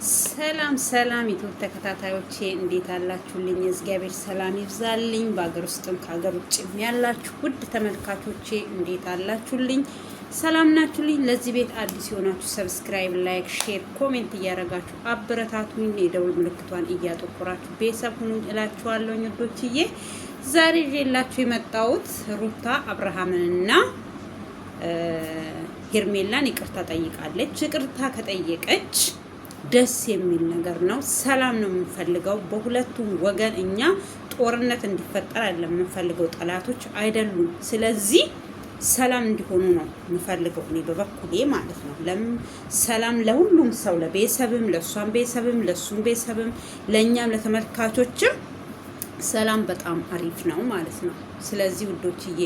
ሰላም ሰላም ኢትዮጵያ ተከታታዮቼ እንዴት አላችሁልኝ? እግዚአብሔር ሰላም ይብዛልኝ። በአገር ውስጥም ከሀገር ውጭም ያላችሁ ውድ ተመልካቾቼ እንዴት አላችሁልኝ? ሰላም ናችሁልኝ? ለዚህ ቤት አዲስ የሆናችሁ ሰብስክራይብ፣ ላይክ፣ ሼር፣ ኮሜንት እያደረጋችሁ አበረታቱኝ። የደውል ምልክቷን እያጠቆራችሁ ቤተሰብ ሁኑኝ እላችኋለሁ ውዶችዬ። ዛሬ ይዤላችሁ የመጣሁት ሩታ አብርሃምንና ሄርሜላን ይቅርታ ጠይቃለች። ይቅርታ ከጠየቀች ደስ የሚል ነገር ነው። ሰላም ነው የምንፈልገው በሁለቱም ወገን። እኛ ጦርነት እንዲፈጠር አይደለም የምንፈልገው፣ ጠላቶች አይደሉም። ስለዚህ ሰላም እንዲሆኑ ነው የምንፈልገው እኔ በበኩሌ ማለት ነው። ለምን ሰላም ለሁሉም ሰው፣ ለቤተሰብም፣ ለእሷም ቤተሰብም፣ ለእሱም ቤተሰብም፣ ለእኛም ለተመልካቾችም ሰላም በጣም አሪፍ ነው ማለት ነው። ስለዚህ ውዶችዬ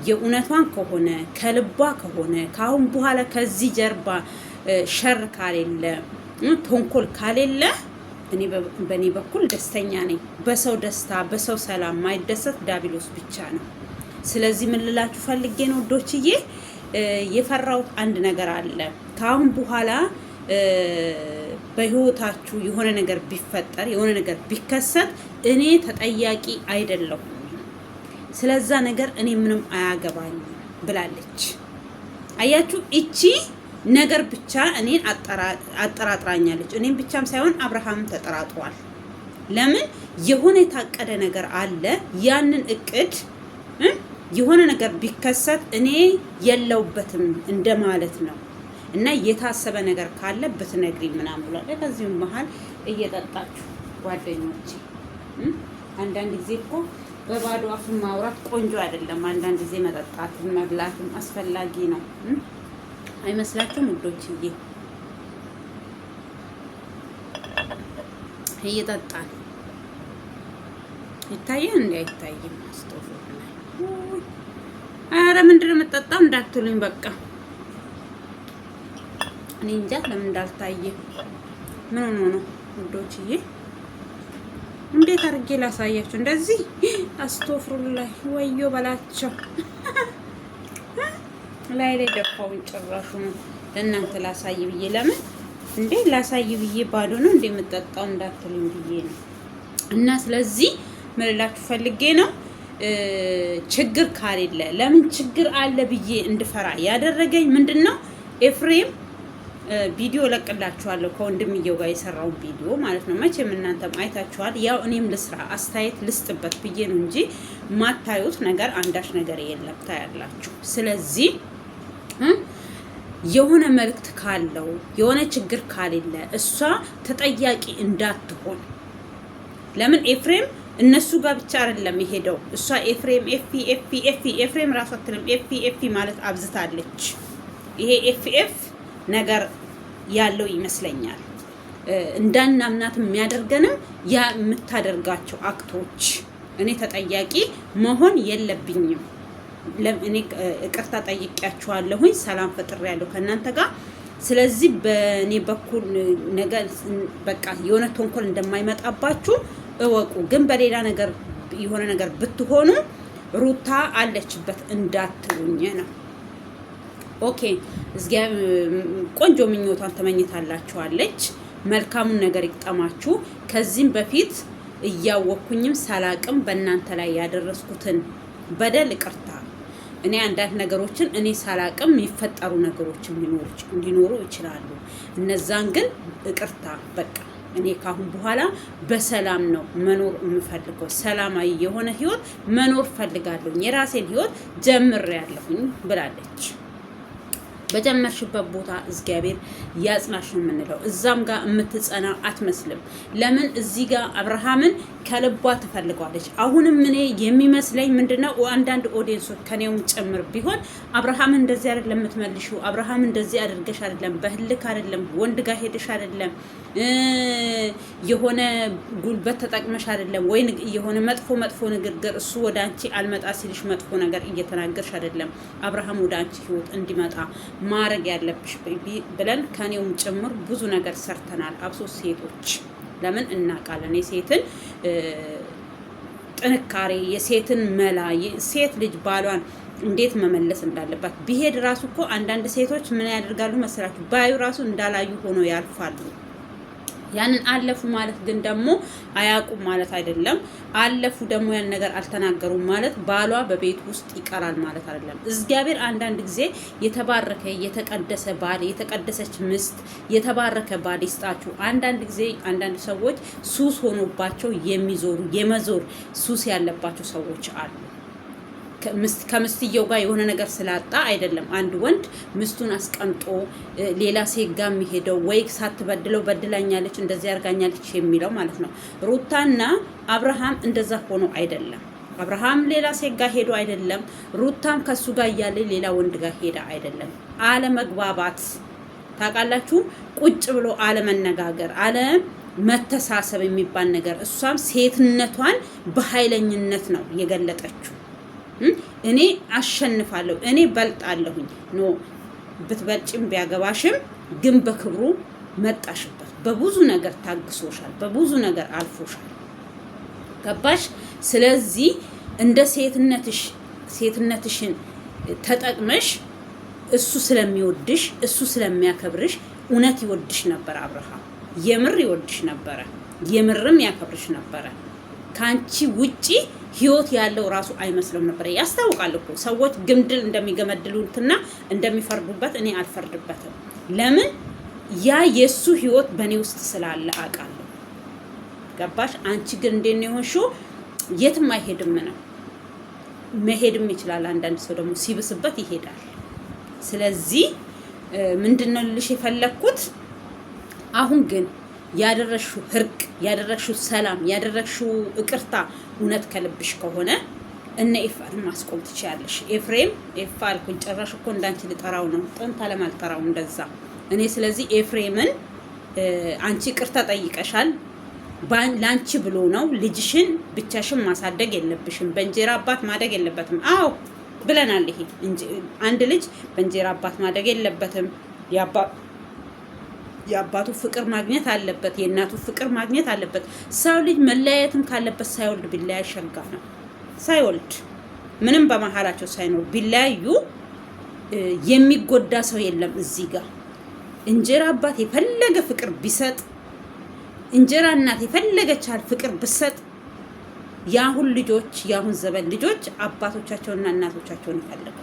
የእውነቷን ከሆነ ከልቧ ከሆነ ከአሁን በኋላ ከዚህ ጀርባ ሸር ካሌለ ተንኮል ካሌለ እኔ በኔ በኩል ደስተኛ ነኝ። በሰው ደስታ በሰው ሰላም ማይደሰት ዳቢሎስ ብቻ ነው። ስለዚህ ምን ልላችሁ ፈልጌ ነው ውዶችዬ፣ የፈራሁት አንድ ነገር አለ። ከአሁን በኋላ በህይወታችሁ የሆነ ነገር ቢፈጠር የሆነ ነገር ቢከሰት እኔ ተጠያቂ አይደለሁም። ስለዛ ነገር እኔ ምንም አያገባኝ ብላለች። አያችሁ እቺ ነገር ብቻ እኔን አጠራጥራኛለች። እኔም ብቻም ሳይሆን አብርሃምም ተጠራጥሯል። ለምን የሆነ የታቀደ ነገር አለ። ያንን እቅድ የሆነ ነገር ቢከሰት እኔ የለውበትም እንደማለት ነው። እና የታሰበ ነገር ካለ ብትነግሪኝ ምናምን ብሏል። ከዚህም መሀል እየጠጣችሁ ጓደኞቼ፣ አንዳንድ ጊዜ እኮ በባዶ አፍ ማውራት ቆንጆ አይደለም። አንዳንድ ጊዜ መጠጣትም መብላትም አስፈላጊ ነው። አይመስላችሁም ውዶችዬ? እየጠጣን ይታየን እንዴ? አይታይም። አስተውሉ። አረ ምንድን ነው የምጠጣው እንዳትሉኝ በቃ እኔ እንጃ ለምን እንዳልታየ። ምን ሆኖ ነው ውዶችዬ? እንዴት አድርጌ ላሳያችሁ? እንደዚህ አስተፍሩላህ ወዮ በላቸው። ላይ ደፋውን ጭራሹ ነው ለእናንተ ላሳይ ብዬ። ለምን እንዴ ላሳይ ብዬ ባዶ ነው እንዴ የምጠጣው እንዳትሉኝ ብዬ ነው። እና ስለዚህ ምን እላችሁ ፈልጌ ነው፣ ችግር ካሌለ ለምን ችግር አለ ብዬ እንድፈራ ያደረገኝ ምንድነው? ኤፍሬም ቪዲዮ ለቅላችኋለሁ ከወንድምየው ጋር የሰራውን ቪዲዮ ማለት ነው። መቼም እናንተም አይታችኋል። ያው እኔም ልስራ አስተያየት ልስጥበት ብዬ ነው እንጂ ማታዩት ነገር አንዳች ነገር የለም፣ ታያላችሁ። ስለዚህ የሆነ መልእክት ካለው የሆነ ችግር ካሌለ እሷ ተጠያቂ እንዳትሆን። ለምን ኤፍሬም እነሱ ጋር ብቻ አይደለም የሄደው። እሷ ኤፍሬም ኤፍሬም ራሱ አትልም። ኤፊ ማለት አብዝታለች። ይሄ ኤፍ ነገር ያለው ይመስለኛል። እንዳናምናት የሚያደርገንም ያ የምታደርጋቸው አክቶች። እኔ ተጠያቂ መሆን የለብኝም። እኔ ይቅርታ ጠይቄያችኋለሁኝ፣ ሰላም ፈጥሬያለሁ ከእናንተ ጋር። ስለዚህ በእኔ በኩል ነገር በቃ የሆነ ተንኮል እንደማይመጣባችሁ እወቁ። ግን በሌላ ነገር የሆነ ነገር ብትሆኑ ሩታ አለችበት እንዳትሉኝ ነው። ኦኬ እዚያ ቆንጆ ምኞቷን ተመኝታላችኋለች። መልካሙን ነገር ይቅጠማችሁ። ከዚህም በፊት እያወኩኝም ሳላቅም በእናንተ ላይ ያደረስኩትን በደል ይቅርታ። እኔ አንዳንድ ነገሮችን እኔ ሳላቅም የሚፈጠሩ ነገሮች ሊኖሩ ይችላሉ። እነዛን ግን ይቅርታ በቃ እኔ ካሁን በኋላ በሰላም ነው መኖር የምፈልገው። ሰላማዊ የሆነ ህይወት መኖር ፈልጋለሁ። የራሴን ህይወት ጀምሬያለሁኝ ብላለች። በጀመርሽበት ቦታ እግዚአብሔር ያጽናሽ ነው የምንለው። እዛም ጋር የምትጸና አትመስልም። ለምን እዚህ ጋር አብርሃምን ከልቧ ትፈልገዋለች። አሁንም እኔ የሚመስለኝ ምንድነው አንዳንድ ኦዲየንሶች ከኔውም ጭምር ቢሆን አብርሃምን እንደዚህ አይደለም የምትመልሺው፣ አብርሃምን እንደዚህ አድርገሽ አይደለም፣ በህልክ አይደለም፣ ወንድ ጋር ሄደሽ አይደለም፣ የሆነ ጉልበት ተጠቅመሽ አይደለም፣ ወይ የሆነ መጥፎ ንግግር እሱ ወደ አንቺ አልመጣ ሲልሽ መጥፎ ነገር እየተናገርሽ አይደለም። አብርሃም ወደ አንቺ ህይወት እንዲመጣ ማድረግ ያለብሽ ብለን ከኔውም ጭምር ብዙ ነገር ሰርተናል። አብሶ ሴቶች ለምን እናውቃለን የሴትን ጥንካሬ፣ የሴትን መላ፣ ሴት ልጅ ባሏን እንዴት መመለስ እንዳለባት ቢሄድ ራሱ እኮ አንዳንድ ሴቶች ምን ያደርጋሉ መሰላችሁ? ባዩ ራሱ እንዳላዩ ሆኖ ያልፋሉ። ያንን አለፉ ማለት ግን ደግሞ አያውቁም ማለት አይደለም። አለፉ ደግሞ ያን ነገር አልተናገሩም ማለት ባሏ በቤት ውስጥ ይቀራል ማለት አይደለም። እግዚአብሔር አንዳንድ ጊዜ የተባረከ የተቀደሰ ባል፣ የተቀደሰች ምስት፣ የተባረከ ባል ይስጣችሁ። አንዳንድ ጊዜ አንዳንድ ሰዎች ሱስ ሆኖባቸው የሚዞሩ የመዞር ሱስ ያለባቸው ሰዎች አሉ። ከምስትየው ጋር የሆነ ነገር ስላጣ አይደለም አንድ ወንድ ምስቱን አስቀምጦ ሌላ ሴት ጋር የሚሄደው ወይ ሳትበድለው በድላኛለች እንደዚህ ያርጋኛለች የሚለው ማለት ነው። ሩታና አብርሃም እንደዛ ሆኖ አይደለም። አብርሃም ሌላ ሴት ጋር ሄዶ አይደለም። ሩታም ከሱ ጋር እያለ ሌላ ወንድ ጋር ሄዳ አይደለም። አለመግባባት ታውቃላችሁ። ቁጭ ብሎ አለመነጋገር፣ አለመተሳሰብ የሚባል ነገር። እሷም ሴትነቷን በኃይለኝነት ነው የገለጠችው። እኔ አሸንፋለሁ፣ እኔ በልጣለሁኝ። ኖ ብትበልጭም ቢያገባሽም ግን በክብሩ መጣሽበት። በብዙ ነገር ታግሶሻል፣ በብዙ ነገር አልፎሻል። ገባሽ? ስለዚህ እንደ ሴትነትሽን ተጠቅመሽ እሱ ስለሚወድሽ እሱ ስለሚያከብርሽ፣ እውነት ይወድሽ ነበር አብርሃም፣ የምር ይወድሽ ነበረ፣ የምርም ያከብርሽ ነበረ። ካንቺ ውጪ ህይወት ያለው ራሱ አይመስልም ነበር። ያስታውቃል እኮ ሰዎች ግምድል እንደሚገመድሉትና እንደሚፈርዱበት እኔ አልፈርድበትም። ለምን? ያ የሱ ህይወት በእኔ ውስጥ ስላለ አውቃለሁ። ገባሽ? አንቺ ግን እንዴት ነው የሆንሽው? የትም አይሄድም ነው። መሄድም ይችላል። አንዳንድ ሰው ደግሞ ሲብስበት ይሄዳል። ስለዚህ ምንድነው ልልሽ የፈለኩት አሁን ግን ያደረግሽው እርቅ፣ ያደረግሽው ሰላም፣ ያደረግሽው ይቅርታ እውነት ከልብሽ ከሆነ እነ ኤፋን ማስቆም ትችያለሽ። ኤፍሬም ኤፋ አልኩኝ ጭራሽ እኮ እንዳንቺ ልጠራው ነው። ጥንት አለማልጠራው እንደዛ እኔ። ስለዚህ ኤፍሬምን አንቺ ይቅርታ ጠይቀሻል። ላንቺ ብሎ ነው። ልጅሽን ብቻሽን ማሳደግ የለብሽም። በእንጀራ አባት ማደግ የለበትም። አዎ ብለናል። ይሄ አንድ ልጅ በእንጀራ አባት ማደግ የለበትም። የአባቱ ፍቅር ማግኘት አለበት። የእናቱ ፍቅር ማግኘት አለበት። ሰው ልጅ መለያየትም ካለበት ሳይወልድ ቢለያይ ሸጋ ነው። ሳይወልድ ምንም በመሀላቸው ሳይኖር ቢለያዩ የሚጎዳ ሰው የለም። እዚህ ጋር እንጀራ አባት የፈለገ ፍቅር ቢሰጥ፣ እንጀራ እናት የፈለገቻል ፍቅር ብሰጥ፣ የአሁን ልጆች የአሁን ዘመን ልጆች አባቶቻቸውና እናቶቻቸውን ይፈልጋሉ።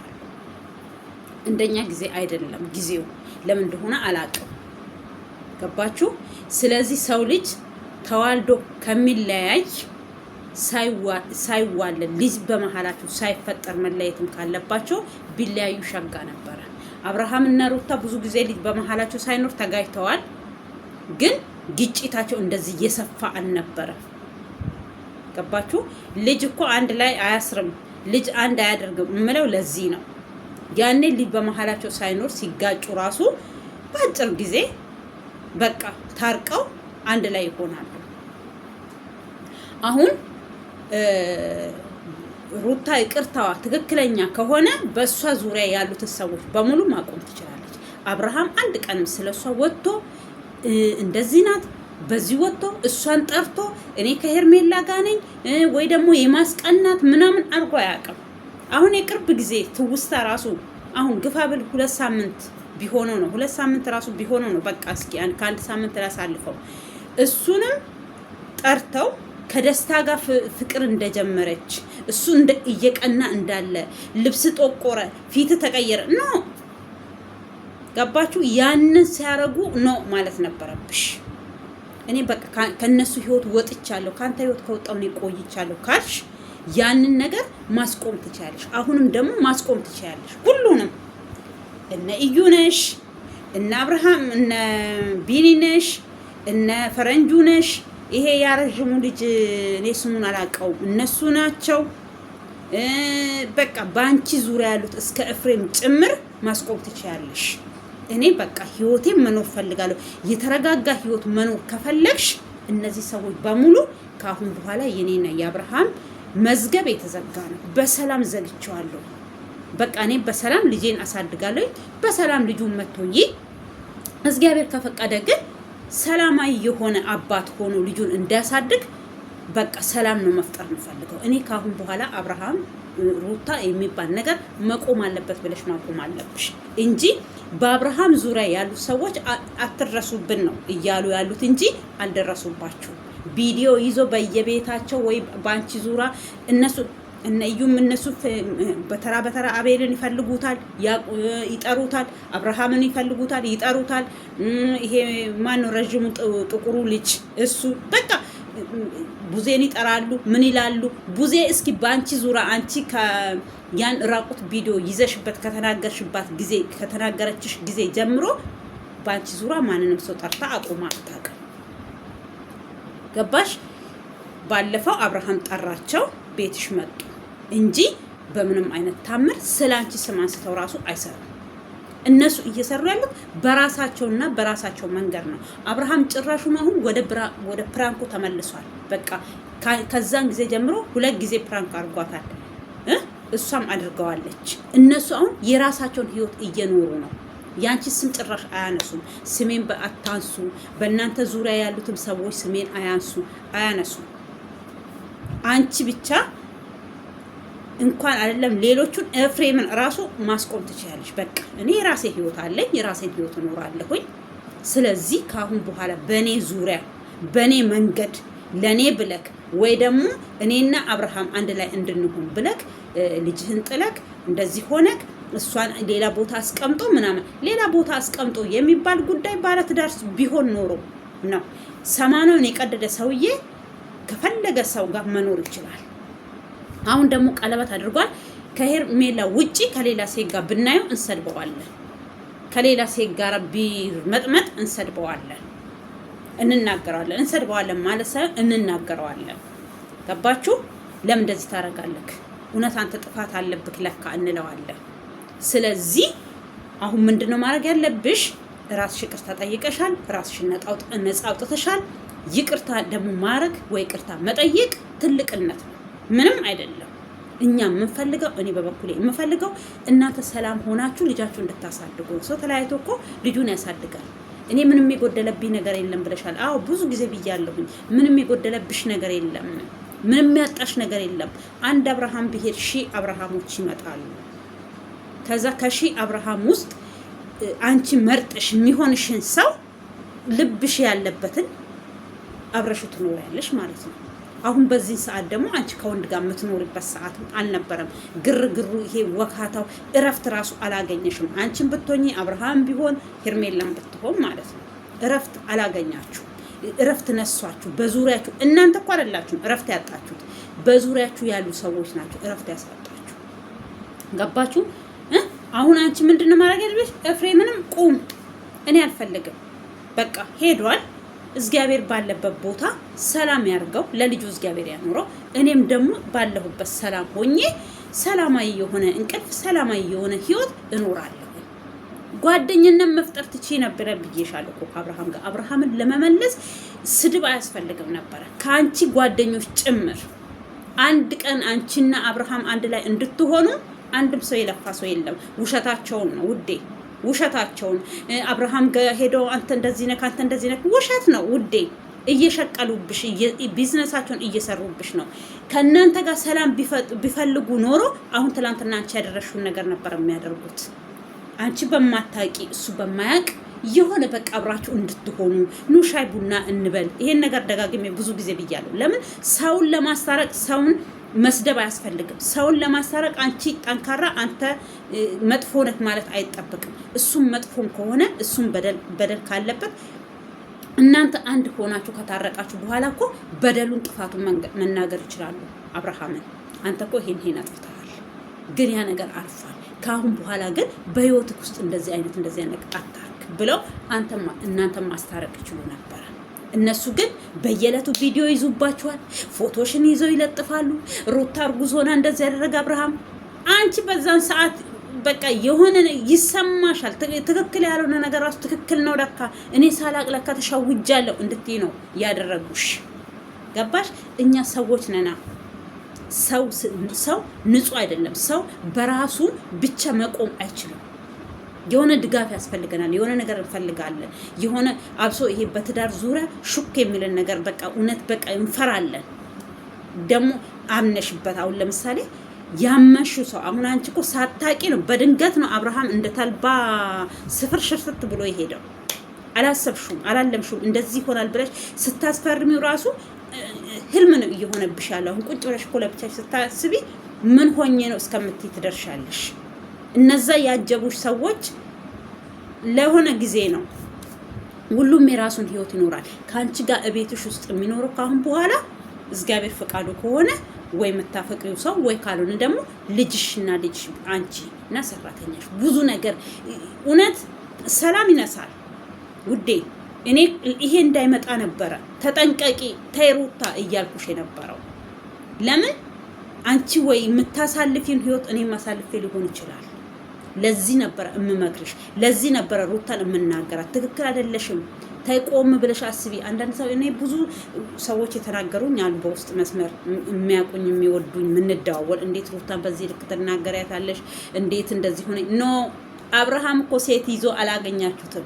እንደኛ ጊዜ አይደለም። ጊዜው ለምን እንደሆነ አላውቅም። ገባችሁ? ስለዚህ ሰው ልጅ ተዋልዶ ከሚለያይ ሳይዋለድ ልጅ በመሀላቸው ሳይፈጠር መለየትም ካለባቸው ቢለያዩ ሸጋ ነበረ። አብርሃም እና ሩታ ብዙ ጊዜ ልጅ በመሀላቸው ሳይኖር ተጋጅተዋል። ግን ግጭታቸው እንደዚህ እየሰፋ አልነበረ። ገባችሁ? ልጅ እኮ አንድ ላይ አያስርም፣ ልጅ አንድ አያደርግም የምለው ለዚህ ነው። ያኔ ልጅ በመሀላቸው ሳይኖር ሲጋጩ ራሱ በአጭር ጊዜ በቃ ታርቀው አንድ ላይ ይሆናሉ። አሁን ሩታ ይቅርታዋ ትክክለኛ ከሆነ በእሷ ዙሪያ ያሉትን ሰዎች በሙሉ ማቆም ትችላለች። አብርሃም አንድ ቀንም ስለሷ ወጥቶ እንደዚህ ናት በዚህ ወጥቶ እሷን ጠርቶ እኔ ከሄርሜላ ጋር ነኝ ወይ ደግሞ የማስቀናት ምናምን አድርጎ አያውቅም። አሁን የቅርብ ጊዜ ትውስታ ራሱ አሁን ግፋ ብል 2 ሳምንት ቢሆነው ነው 2 ሳምንት ራሱ ቢሆነው ነው። በቃ እስኪ ከአንድ ሳምንት ላሳልፈው። እሱንም ጠርተው ከደስታ ጋር ፍቅር እንደጀመረች እሱ እየቀና እንዳለ ልብስ ጦቆረ፣ ፊት ተቀየረ ነው። ገባችሁ? ያንን ሲያረጉ ነው ማለት ነበረብሽ። እኔ በቃ ከነሱ ህይወት ወጥቻለሁ፣ ካንተ ህይወት ከወጣው ነው ቆይቻለሁ ካልሽ ያንን ነገር ማስቆም ትችያለሽ። አሁንም ደግሞ ማስቆም ትችያለሽ ሁሉንም። እነ ኢዩነሽ፣ እነ አብርሃም፣ እነ ቢኒነሽ፣ እነ ፈረንጁነሽ፣ ይሄ ያረጅሙ ልጅ እኔ ስሙን አላውቀውም፣ እነሱ ናቸው። በቃ ባንቺ ዙሪያ ያሉት እስከ ኤፍሬም ጭምር ማስቆም ትችያለሽ። እኔ በቃ ህይወቴን መኖር ፈልጋለሁ። የተረጋጋ ህይወት መኖር ከፈለግሽ እነዚህ ሰዎች በሙሉ ከአሁን በኋላ የኔና የአብርሃም መዝገብ የተዘጋ ነው። በሰላም ዘግቼዋለሁ። በቃ እኔ በሰላም ልጄን አሳድጋለሁ። በሰላም ልጁን መጥቶኝ እግዚአብሔር ከፈቀደ ግን ሰላማዊ የሆነ አባት ሆኖ ልጁን እንዲያሳድግ በቃ ሰላም ነው መፍጠር እንፈልገው። እኔ ከአሁን በኋላ አብርሃም ሩታ የሚባል ነገር መቆም አለበት ብለሽ ማቆም አለብሽ እንጂ በአብርሃም ዙሪያ ያሉ ሰዎች አትረሱብን ነው እያሉ ያሉት እንጂ አልደረሱባቸውም። ቪዲዮ ይዞ በየቤታቸው ወይ ባንቺ ዙሪያ እነሱ እነዩም እነሱ በተራ በተራ አቤልን ይፈልጉታል፣ ይጠሩታል። አብርሃምን ይፈልጉታል፣ ይጠሩታል። ይሄ ማነው ረጅሙ ጥቁሩ ልጅ እሱ በቃ ቡዜን ይጠራሉ። ምን ይላሉ? ቡዜ እስኪ ባንቺ ዙራ አንቺ ያን ራቁት ቪዲዮ ይዘሽበት ከተናገርሽባት ጊዜ ከተናገረችሽ ጊዜ ጀምሮ ባንቺ ዙራ ማንንም ሰው ጠርታ አቁማ አታውቅም። ገባሽ? ባለፈው አብርሃም ጠራቸው፣ ቤትሽ መጡ እንጂ በምንም አይነት ታምር ስላንቺ ስም አንስተው ራሱ አይሰሩም። እነሱ እየሰሩ ያሉት በራሳቸውና በራሳቸው መንገድ ነው። አብርሃም ጭራሹን አሁን ወደ ፕራንኩ ተመልሷል። በቃ ከዛን ጊዜ ጀምሮ 2 ጊዜ ፕራንክ አድርጓታል፣ እሷም አድርገዋለች። እነሱ አሁን የራሳቸውን ህይወት እየኖሩ ነው። ያንቺ ስም ጭራሽ አያነሱም። ስሜን አታንሱ። በእናንተ ዙሪያ ያሉትም ሰዎች ስሜን አያነሱ። አንቺ ብቻ እንኳን አይደለም ሌሎቹን ኤፍሬምን ራሱ ማስቆም ትችላለሽ። በቃ እኔ የራሴ ህይወት አለኝ፣ የራሴን ህይወት እኖራለሁኝ። ስለዚህ ካሁን በኋላ በኔ ዙሪያ በኔ መንገድ ለኔ ብለክ ወይ ደግሞ እኔና አብርሃም አንድ ላይ እንድንሆን ብለክ ልጅህን ጥለክ እንደዚህ ሆነክ እሷን ሌላ ቦታ አስቀምጦ ምናምን ሌላ ቦታ አስቀምጦ የሚባል ጉዳይ ባለትዳር ቢሆን ኖሮ ነው። ሰማኑን የቀደደ ሰውዬ ከፈለገ ሰው ጋር መኖር ይችላል። አሁን ደግሞ ቀለበት አድርጓል። ከሄርሜላ ውጪ ከሌላ ሴት ጋር ብናየው እንሰድበዋለን። ከሌላ ሴት ጋር ቢመጥመጥ እንሰድበዋለን፣ እንናገረዋለን። እንሰድበዋለን ማለት ሳይሆን እንናገረዋለን። ገባችሁ? ለምን እንደዚህ ታደርጋለህ? እውነት አንተ ጥፋት አለብክ ለካ እንለዋለን። ስለዚህ አሁን ምንድነው ማድረግ ያለብሽ? ራስሽ ይቅርታ ጠይቀሻል፣ ራስሽን ነፃ አውጥተሻል። ይቅርታ ደግሞ ማድረግ ወይ ይቅርታ መጠየቅ ትልቅነት ነው፣ ምንም አይደለም። እኛ የምንፈልገው እኔ በበኩሌ የምፈልገው እናንተ ሰላም ሆናችሁ ልጃችሁ እንድታሳድጉ ነው። ሰው ተለያይቶ እኮ ልጁን ያሳድጋል። እኔ ምንም የጎደለብኝ ነገር የለም ብለሻል። አዎ ብዙ ጊዜ ብያለሁኝ። ምንም የጎደለብሽ ነገር የለም፣ ምንም ያጣሽ ነገር የለም። አንድ አብርሃም ብሄድ 1000 አብርሃሞች ይመጣሉ። ከዛ ከ1000 አብርሃም ውስጥ አንቺ መርጠሽ የሚሆንሽን ሰው ልብሽ ያለበትን አብረሹ ትኖሪያለሽ ማለት ነው። አሁን በዚህ ሰዓት ደግሞ አንቺ ከወንድ ጋር የምትኖሪበት ሰዓት አልነበረም። ግርግሩ ይሄ ወካታው እረፍት ራሱ አላገኘሽም። አንቺን ብትሆኚ አብርሃም ቢሆን ሄርሜላን ብትሆን ማለት ነው እረፍት አላገኛችሁ። እረፍት ነሷችሁ በዙሪያችሁ። እናንተ እኮ አይደላችሁም እረፍት ያጣችሁት፣ በዙሪያችሁ ያሉ ሰዎች ናቸው እረፍት ያሳጣችሁ። ገባችሁ? አሁን አንቺ ምንድነው ማድረግ ያለብሽ? ኤፍሬምንም ቁም፣ እኔ አልፈልግም፣ በቃ ሄዷል። እግዚአብሔር ባለበት ቦታ ሰላም ያርገው፣ ለልጁ እግዚአብሔር ያኖረው። እኔም ደግሞ ባለሁበት ሰላም ሆኜ ሰላማዊ የሆነ እንቅልፍ ሰላማዊ የሆነ ህይወት እኖራለሁ። ጓደኝነት መፍጠር ትቼ ነበረ ብዬሻለሁ እኮ ከአብርሃም ጋር። አብርሃምን ለመመለስ ስድብ አያስፈልግም ነበረ፣ ከአንቺ ጓደኞች ጭምር። አንድ ቀን አንቺና አብርሃም አንድ ላይ እንድትሆኑ አንድም ሰው የለፋ ሰው የለም። ውሸታቸውን ነው ውዴ፣ ውሸታቸውን። አብርሃም ሄደው አንተ እንደዚህ ነህ አንተ እንደዚህ ነህ፣ ውሸት ነው ውዴ። እየሸቀሉብሽ ቢዝነሳቸውን እየሰሩብሽ ነው። ከእናንተ ጋር ሰላም ቢፈልጉ ኖሮ አሁን ትላንትና አንቺ ያደረሽውን ነገር ነበር የሚያደርጉት። አንቺ በማታቂ እሱ በማያቅ የሆነ በቃ አብራችሁ እንድትሆኑ ኑ ሻይ ቡና እንበል። ይሄን ነገር ደጋግሜ ብዙ ጊዜ ብያለሁ። ለምን ሰውን ለማስታረቅ ሰውን መስደብ አያስፈልግም። ሰውን ለማስታረቅ አንቺ ጠንካራ አንተ መጥፎ ነህ ማለት አይጠበቅም። እሱም መጥፎም ከሆነ እሱም በደል ካለበት እናንተ አንድ ሆናችሁ ከታረቃችሁ በኋላ እኮ በደሉን ጥፋቱን መናገር ይችላሉ። አብርሃምን አንተ እኮ ይሄን አጥፍተሃል፣ ግን ያ ነገር አልፏል። ከአሁን በኋላ ግን በህይወትክ ውስጥ እንደዚህ አይነት አታርክ ብለው እናንተም ማስታረቅ ይችሉ ነበር። እነሱ ግን በየዕለቱ ቪዲዮ ይዙባችኋል፣ ፎቶሽን ይዘው ይለጥፋሉ። ሩታ እርጉዝ ሆና እንደዚህ ያደረገ አብርሃም፣ አንቺ በዛን ሰዓት በቃ የሆነ ይሰማሻል። ትክክል ያልሆነ ነገር ራሱ ትክክል ነው ለካ እኔ ሳላቅ ለካ ተሻውጃለሁ እንድትይ ነው ያደረጉሽ። ገባሽ? እኛ ሰዎች ነና። ሰው ንጹህ አይደለም። ሰው በራሱ ብቻ መቆም አይችልም። የሆነ ድጋፍ ያስፈልገናል። የሆነ ነገር እንፈልጋለን። የሆነ አብሶ ይሄ በትዳር ዙሪያ ሹክ የሚልን ነገር በቃ እውነት በቃ እንፈራለን። ደግሞ አምነሽበት አሁን ለምሳሌ ያመሹ ሰው አሁን አንቺ እኮ ሳታቂ ነው በድንገት ነው አብርሃም እንደ ተልባ ስፍር ሽርፍት ብሎ የሄደው። አላሰብሹም፣ አላለምሹም እንደዚህ ይሆናል ብለሽ ስታስፈርሚው ራሱ ህልም ነው እየሆነብሽ ያለው። አሁን ቁጭ ብለሽ እኮ ለብቻሽ ስታስቢ ምን ሆኜ ነው እስከምትይ ትደርሻለሽ። እነዛ ያጀቡሽ ሰዎች ለሆነ ጊዜ ነው። ሁሉም የራሱን ህይወት ይኖራል። ከአንቺ ጋር እቤትሽ ውስጥ የሚኖረው ካሁን በኋላ እግዚአብሔር ፈቃዱ ከሆነ ወይ የምታፈቅሪው ሰው ወይ ካልሆነ ደግሞ ልጅሽና ልጅሽ አንቺ እና ሰራተኛሽ ብዙ ነገር እውነት ሰላም ይነሳል ውዴ። እኔ ይሄ እንዳይመጣ ነበረ ተጠንቀቂ ተይሩታ እያልኩሽ የነበረው። ለምን አንቺ ወይ የምታሳልፊን ህይወት እኔ ማሳልፌ ሊሆን ይችላል። ለዚህ ነበረ እምመክርሽ፣ ለዚህ ነበረ ሩታን እምናገራት። ትክክል አይደለሽም፣ ታይቆም ብለሽ አስቢ። አንዳንድ ሰው እኔ ብዙ ሰዎች የተናገሩኝ አሉ በውስጥ መስመር የሚያውቁኝ የሚወዱኝ ምንደዋወል፣ እንዴት ሩታን በዚህ ልክ ትናገሪያታለሽ? እንዴት እንደዚህ ሆነ? ኖ አብርሃም እኮ ሴት ይዞ አላገኛችሁትም።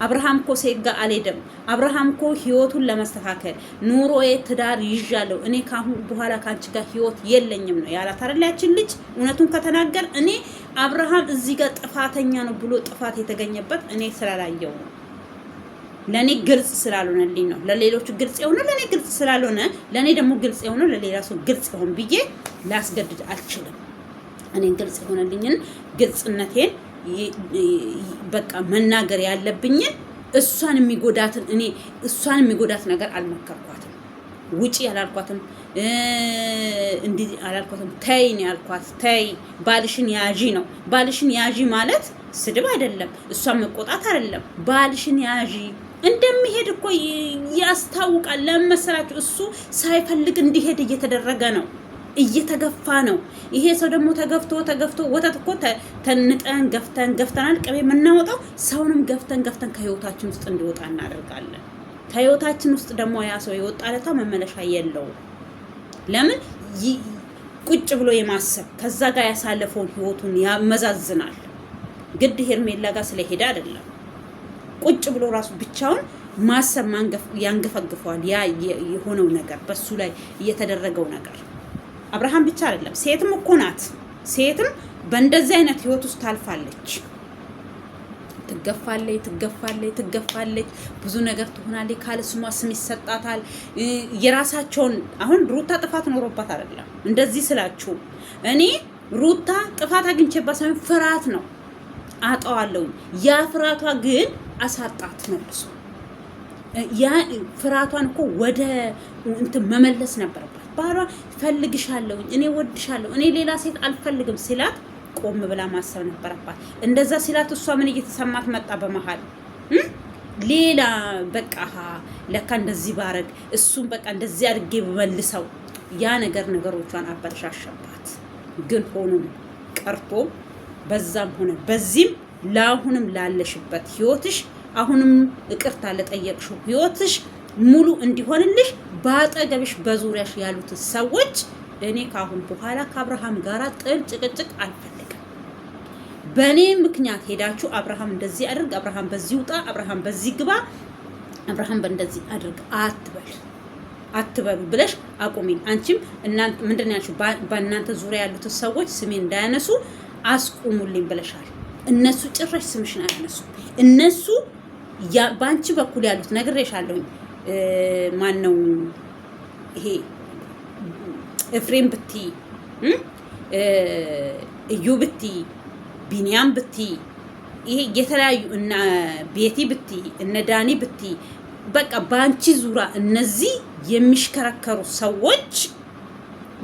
አብርሃም እኮ ሴት ጋር አልሄደም። አብርሃም እኮ ህይወቱን ለማስተካከል ኑሮዬ ትዳር ይዣለሁ እኔ ካሁን በኋላ ካንቺ ጋር ህይወት የለኝም ነው ያላት አይደል? ያችን ልጅ እውነቱን ከተናገር እኔ አብርሃም እዚህ ጋር ጥፋተኛ ነው ብሎ ጥፋት የተገኘበት እኔ ስላላየው ነው። ለኔ ግልጽ ስላልሆነልኝ ነው። ለሌሎቹ ግልጽ የሆነ ለኔ ግልጽ ስላልሆነ ለኔ ደግሞ ግልጽ የሆነ ለሌላ ሰው ግልጽ ይሆን ብዬ ላስገድድ አልችልም። እኔን ግልጽ የሆነልኝን ግልጽነቴን በቃ መናገር ያለብኝን እሷን የሚጎዳትን እኔ እሷን የሚጎዳት ነገር አልመከርኳትም። ውጪ አላልኳትም፣ እንዲህ አላልኳትም። ተይ ነው ያልኳት። ተይ ባልሽን ያዢ ነው። ባልሽን ያዢ ማለት ስድብ አይደለም፣ እሷን መቆጣት አይደለም። ባልሽን ያዢ እንደሚሄድ እኮ ያስታውቃል። ለምን መሰላችሁ? እሱ ሳይፈልግ እንዲሄድ እየተደረገ ነው፣ እየተገፋ ነው። ይሄ ሰው ደግሞ ተገፍቶ ወተት እኮ ተንጠን ገፍተናል ቅቤ የምናወጣው ሰውንም ገፍተን ከህይወታችን ውስጥ እንዲወጣ እናደርጋለን። ከህይወታችን ውስጥ ደግሞ ያ ሰው የወጣለታ መመለሻ የለውም። ለምን ቁጭ ብሎ የማሰብ ከዛ ጋር ያሳለፈውን ህይወቱን ያመዛዝናል። ግድ ሄርሜላ ጋር ስለሄደ አይደለም። ቁጭ ብሎ ራሱ ብቻውን ማሰብ ያንገፈግፈዋል። ያ የሆነው ነገር በሱ ላይ እየተደረገው ነገር አብርሃም ብቻ አይደለም፣ ሴትም እኮ ናት። ሴትም በእንደዚህ አይነት ህይወት ውስጥ ታልፋለች። ትገፋለች፣ ብዙ ነገር ትሆናለች። ካለ ስሟ ስም ይሰጣታል። የራሳቸውን አሁን ሩታ ጥፋት ኖሮባት አይደለም እንደዚህ ስላችሁ። እኔ ሩታ ጥፋት አግኝቼባት ሳይሆን ፍርሃት ነው አጣዋለሁ። ያ ፍርሃቷ ግን አሳጣት መልሶ። ያ ፍርሃቷን እኮ ወደ እንትን መመለስ ነበረባት። ባሏ ፈልግሻለሁ፣ እኔ ወድሻለሁ፣ እኔ ሌላ ሴት አልፈልግም ሲላት ቆም ብላ ማሰብ ነበረባት። እንደዛ ሲላት እሷ ምን እየተሰማት መጣ በመሃል ሌላ በቃ ለካ እንደዚህ ባረግ እሱም በቃ እንደዚህ አድርጌ በመልሰው ያ ነገሮቿን አበረሻሸባት። ግን ሆኖም ቀርቶ በዛም ሆነ በዚህም ለአሁንም ላለሽበት ህይወትሽ አሁንም ይቅርታ ለጠየቅሽው ህይወትሽ ሙሉ እንዲሆንልሽ ባጠገብሽ በዙሪያሽ ያሉት ሰዎች እኔ ካሁን በኋላ ከአብርሃም ጋራ ጥል ጭቅጭቅ አልፈልግም። በእኔ ምክንያት ሄዳችሁ አብርሃም እንደዚህ አድርግ፣ አብርሃም በዚህ ውጣ፣ አብርሃም በዚህ ግባ፣ አብርሃም በእንደዚህ አድርግ አትበሉ ብለሽ አቁሚን። አንቺም እናንተ ምንድነው ያልሽው? በእናንተ ዙሪያ ያሉት ሰዎች ስሜን እንዳያነሱ አስቁሙልኝ ብለሻል። እነሱ ጭራሽ ስምሽን አያነሱ። እነሱ በአንቺ በኩል ያሉት ነግሬሻለሁኝ። ማን ነው ይሄ? ኤፍሬም ብቲ፣ እዩ ብቲ፣ ቢኒያም ብቲ፣ ይሄ የተለያዩ እና ቤቲ ብቲ፣ እነ ዳኒ ብቲ፣ በቃ በአንቺ ዙሪያ እነዚህ የሚሽከረከሩ ሰዎች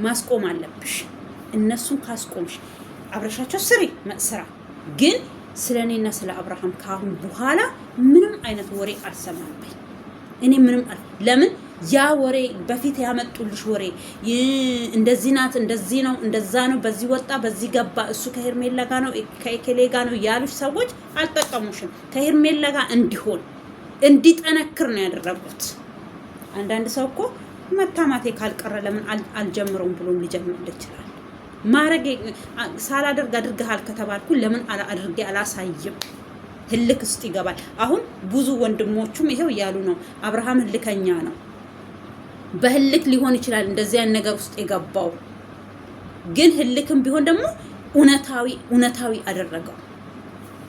ማስቆም አለብሽ። እነሱን ካስቆምሽ አብረሻቸው ስራ ግን ስለኔና ስለ አብርሃም ካሁን በኋላ ምንም አይነት ወሬ አልሰማም። እኔ ምንም ለምን ያ ወሬ በፊት ያመጡልሽ ወሬ እንደዚህ ናት፣ እንደዚህ ነው፣ እንደዛ ነው፣ በዚህ ወጣ፣ በዚህ ገባ፣ እሱ ከሄርሜላ ጋር ነው፣ ከኤኬሌ ጋር ነው ያሉሽ ሰዎች አልጠቀሙሽም። ከሄርሜላ ጋር እንዲጠነክር ነው ያደረጉት። አንዳንድ ሰው እኮ መታማቴ ካልቀረ ለምን አልጀምረውም ብሎ ሊጀምር ይችላል። ማረግ ሳላደርግ አድርገሃል ከተባልኩ ለምን አድርጌ አላሳይም? ህልክ ውስጥ ይገባል። አሁን ብዙ ወንድሞቹም ይሄው እያሉ ነው፣ አብርሃም ህልከኛ ነው። በህልክ ሊሆን ይችላል እንደዚህ አይነት ነገር ውስጥ የገባው። ግን ህልክም ቢሆን ደግሞ እውነታዊ አደረገው።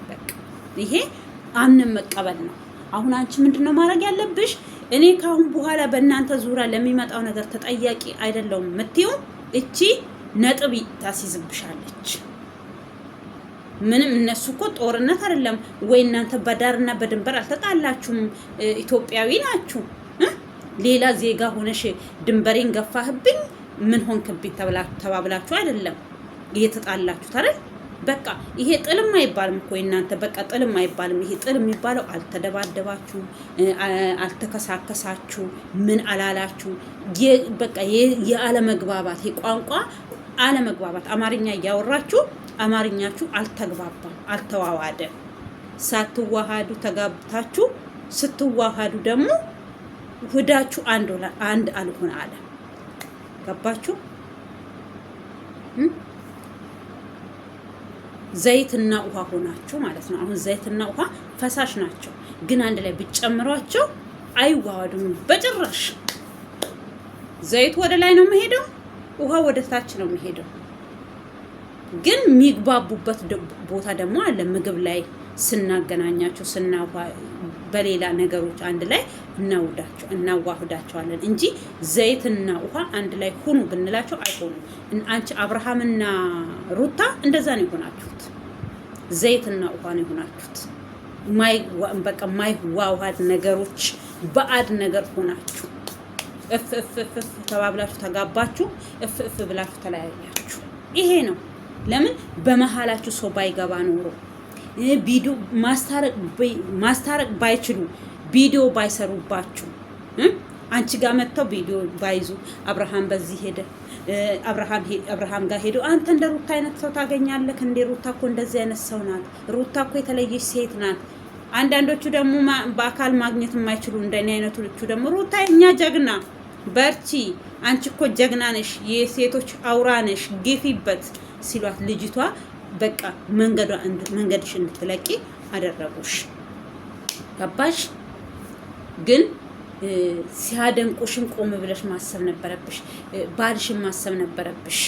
በቃ ይሄ አምነን መቀበል ነው። አሁን አንቺ ምንድነው ማድረግ ያለብሽ? እኔ ካሁን በኋላ በእናንተ ዙሪያ ለሚመጣው ነገር ተጠያቂ አይደለሁም የምትይው እቺ ነጥብ ታስይዝብሻለች። ምንም እነሱ እኮ ጦርነት አይደለም ወይ እናንተ በዳርና በድንበር አልተጣላችሁም፣ ኢትዮጵያዊ ናችሁ። ሌላ ዜጋ ሆነሽ ድንበሬን ገፋህብኝ ምን ሆንክብኝ ተባብላችሁ አይደለም እየተጣላችሁት አይደል? በቃ ይሄ ጥልም አይባልም እኮ እናንተ በቃ ጥልም አይባልም። ይሄ ጥል የሚባለው አልተደባደባችሁ፣ አልተከሳከሳችሁ፣ ምን አላላችሁ። በቃ የአለመግባባት የቋንቋ አለመግባባት አማርኛ እያወራችሁ አማርኛችሁ አልተግባባም፣ አልተዋዋደም። ሳትዋሃዱ ተጋብታችሁ ስትዋሃዱ ደግሞ ሁዳችሁ አንድ አልሆነ አለ። ገባችሁ? ዘይትና ውሃ ሆናችሁ ማለት ነው። አሁን ዘይትና ውሃ ፈሳሽ ናቸው፣ ግን አንድ ላይ ብትጨምሯቸው አይዋሃዱም በጭራሽ። ዘይቱ ወደ ላይ ነው የሚሄደው፣ ውሃ ወደ ታች ነው የሚሄደው። ግን የሚግባቡበት ቦታ ደግሞ አለ። ምግብ ላይ ስናገናኛቸው በሌላ ነገሮች አንድ ላይ እናዋህዳቸዋለን እንጂ ዘይትና ውሃ አንድ ላይ ሁኑ ብንላቸው አይሆኑም። አንቺ አብርሃምና ሩታ እንደዛ ነው የሆናችሁት። ዘይትና ውሃ ነው የሆናችሁት። በቃ ማይዋሃድ ነገሮች ባዕድ ነገር ሆናችሁ እፍ ተባብላችሁ ተጋባችሁ፣ እፍ ብላችሁ ተለያያችሁ። ይሄ ነው። ለምን በመሃላችሁ ሰው ባይገባ ኖሮ ቪዲዮ ማስታረቅ ባይችሉ ቪዲዮ ባይሰሩባችሁ አንቺ ጋር መጥተው ቪዲዮ ባይዙ አብርሃም በዚህ ሄደ አብርሃም ጋር ሄዶ አንተ እንደ ሩታ አይነት ሰው ታገኛለህ እንዴ? ሩታ እኮ እንደዚህ አይነት ሰው ናት። ሩታ እኮ የተለየች ሴት ናት። አንዳንዶቹ ደግሞ በአካል ማግኘት የማይችሉ እንደኔ አይነቶቹ ደግሞ ሩታ እኛ ጀግና በርቺ፣ አንቺ እኮ ጀግና ነሽ፣ የሴቶች አውራ ነሽ፣ ግፊበት ሲሏት ልጅቷ በቃ መንገድሽ እንድትለቂ አደረጉሽ። ገባሽ? ግን ሲያደንቁሽን ቆም ብለሽ ማሰብ ነበረብሽ። ባልሽን ማሰብ ነበረብሽ።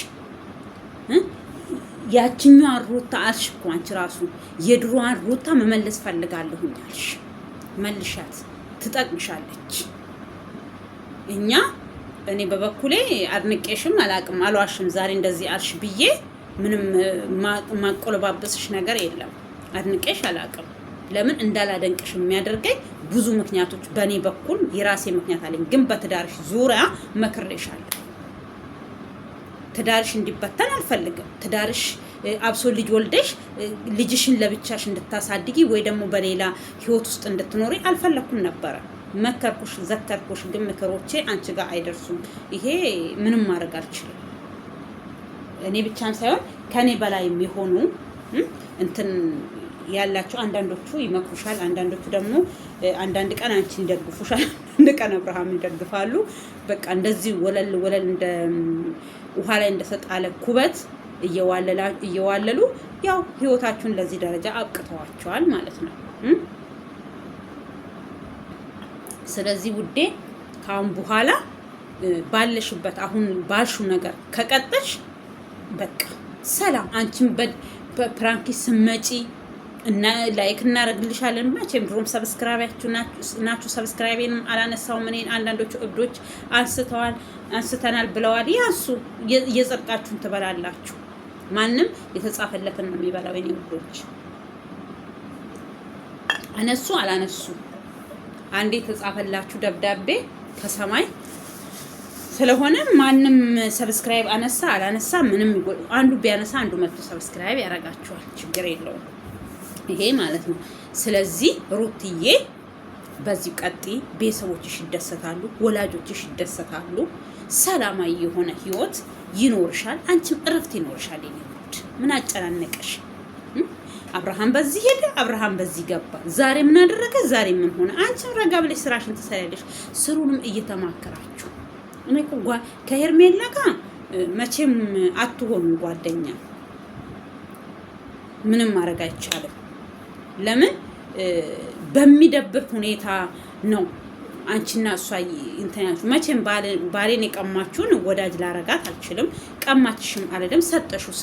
ያችኛዋን ሩታ አልሽ እኮ አንቺ ራሱ የድሮዋን ሩታ መመለስ ፈልጋለሁ አልሽ። መልሻት፣ ትጠቅምሻለች። እኔ በበኩሌ አድንቄሽም አላቅም፣ አልዋሽም። ዛሬ እንደዚህ አልሽ ብዬ ምንም ማቆለባበስሽ ነገር የለም። አድንቄሽ አላቅም። ለምን እንዳላደንቅሽ የሚያደርገኝ ብዙ ምክንያቶች በእኔ በኩል የራሴ ምክንያት አለኝ። ግን በትዳርሽ ዙሪያ መክሬሻለሁ። ትዳርሽ እንዲበተን አልፈልግም። ትዳርሽ አብሶ ልጅ ወልደሽ ልጅሽን ለብቻሽ እንድታሳድጊ ወይ ደግሞ በሌላ ህይወት ውስጥ እንድትኖሪ አልፈለኩም ነበረ። መከርኩሽ፣ ዘከርኩሽ። ግን ምክሮቼ አንቺ ጋር አይደርሱም። ይሄ ምንም ማድረግ አልችልም። እኔ ብቻም ሳይሆን ከኔ በላይ የሚሆኑ እንትን ያላቸው አንዳንዶቹ ይመክሩሻል፣ አንዳንዶቹ ደግሞ አንዳንድ ቀን አንቺን ይደግፉሻል፣ አንድ ቀን አብርሃም ይደግፋሉ። በቃ እንደዚህ ወለል እንደ ውሃ ላይ እንደተጣለ ኩበት እየዋለሉ ያው ህይወታችሁን ለዚህ ደረጃ አብቅተዋቸዋል ማለት ነው። ስለዚህ ውዴ ካሁን በኋላ ባለሽበት አሁን ባልሹ ነገር ከቀጠልሽ በቃ ሰላም። አንቺም በፕራንኪ ስመጪ እና ላይክ እናደርግልሻለን። መቼም ድሮም ሰብስክራይባችሁ ናችሁ። ሰብስክራይቤንም አላነሳውም እኔ። አንዳንዶቹ እብዶች አንስተናል ብለዋል። ያሱ እየጸድቃችሁን ትበላላችሁ። ማንም የተጻፈለትን ነው የሚበላው። የኔ እብዶች አነሱ አላነሱ አንዴ የተጻፈላችሁ ደብዳቤ ከሰማይ ስለሆነ ማንም ሰብስክራይብ አነሳ አላነሳ ምንም አንዱ ቢያነሳ አንዱ መጥቶ ሰብስክራይብ ያረጋችኋል። ችግር የለውም ይሄ ማለት ነው። ስለዚህ ሩትዬ በዚህ ቀጥ ቤተሰቦችሽ ይደሰታሉ፣ ወላጆችሽ ይደሰታሉ። ሰላማዊ የሆነ ህይወት ይኖርሻል። አንቺም እረፍት ይኖርሻል። ይሄድ ምን አጨናነቀሽ? አብርሃም በዚህ ሄደ፣ አብርሃም በዚህ ገባ፣ ዛሬ ምን አደረገ፣ ዛሬ ምን ሆነ? አንቺም ረጋ ብለሽ ስራሽን ትሰሪያለሽ። ስሩንም እየተማከራችሁ እኔ እኮ ከሄርሜላ ጋር መቼም አትሆኑ ጓደኛ። ምንም ማድረግ አይቻልም። ለምን በሚደብር ሁኔታ ነው አንቺና እሷ እንተኛችሁ መቼም ባሌን የቀማችሁን ወዳጅ ላረጋት አልችልም። ቀማችሽም አይደለም ሰጠሽው፣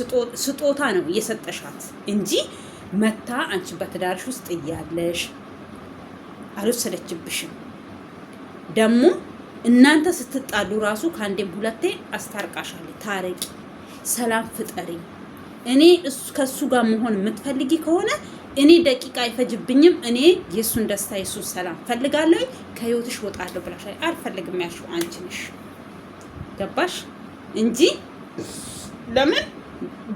ስጦታ ነው እየሰጠሻት እንጂ መታ አንቺ በትዳርሽ ውስጥ እያለሽ አልወሰደችብሽም። ደግሞ እናንተ ስትጣሉ ራሱ ከአንዴም ሁለቴ አስታርቃሻለች። ታረቂ፣ ሰላም ፍጠሪ። እኔ ከሱ ጋር መሆን የምትፈልጊ ከሆነ እኔ ደቂቃ አይፈጅብኝም። እኔ የሱን ደስታ የሱን ሰላም ፈልጋለሁ። ከህይወትሽ ወጣለሁ ብላሽ አልፈልግም ያልሽው አንቺ ነሽ። ገባሽ እንጂ ለምን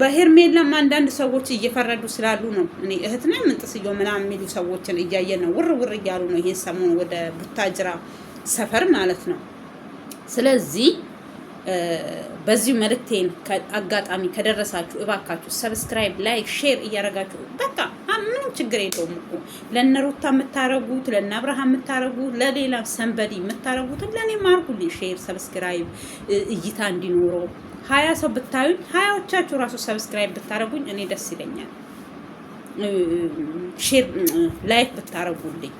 በሄርሜላም አንዳንድ ሰዎች እየፈረዱ ስላሉ ነው። እኔ እህት ነኝ ምን ጥስየው ምናምን የሚሉ ሰዎችን እያየን ነው። ውር እያሉ ነው ይሄን ሰሞን ወደ ቡታጅራ ሰፈር ማለት ነው። ስለዚህ በዚሁ መልእክቴን አጋጣሚ ከደረሳችሁ እባካችሁ ሰብስክራይብ፣ ላይክ፣ ሼር እያደረጋችሁ በቃ ምንም ችግር የለውም እኮ ለእነ ሩታ የምታረጉት ለእነ አብርሃም የምታረጉት ለሌላ ሰንበዲ የምታረጉት ለእኔ ማርጉልኝ። ሼር ሰብስክራይብ እይታ እንዲኖረው 20 ሰው ብታዩኝ 20ዎቻችሁ ራሱ ሰብስክራይብ ብታረጉኝ እኔ ደስ ይለኛል። ሼር ላይክ ብታረጉልኝ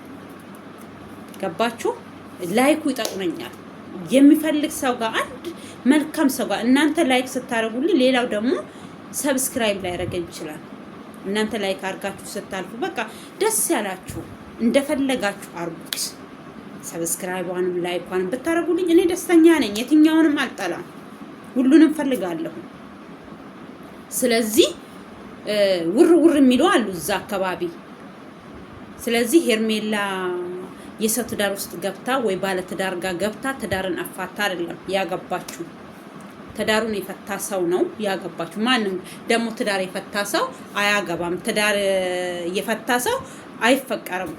ገባችሁ? ላይኩ ይጠቅመኛል። የሚፈልግ ሰው ጋር አንድ መልካም ሰው ጋር እናንተ ላይክ ስታረጉልኝ ሌላው ደግሞ ሰብስክራይብ ላይ ያደርገኝ ይችላል። እናንተ ላይክ አድርጋችሁ ስታልፉ በቃ ደስ ያላችሁ እንደፈለጋችሁ አርጉት። ሰብስክራይቧንም ላይኳንም ብታረጉልኝ እኔ ደስተኛ ነኝ። የትኛውንም አልጠላም፣ ሁሉንም ፈልጋለሁ። ስለዚህ ውር የሚሉ አሉ እዛ አካባቢ። ስለዚህ ሄርሜላ የሰው ትዳር ውስጥ ገብታ ወይ ባለ ትዳር ጋር ገብታ ትዳርን አፋታ አይደለም ያገባችሁ። ትዳሩን የፈታ ሰው ነው ያገባችሁ። ማንም ደግሞ ትዳር የፈታ ሰው አያገባም። ትዳር የፈታ ሰው አይፈቀርም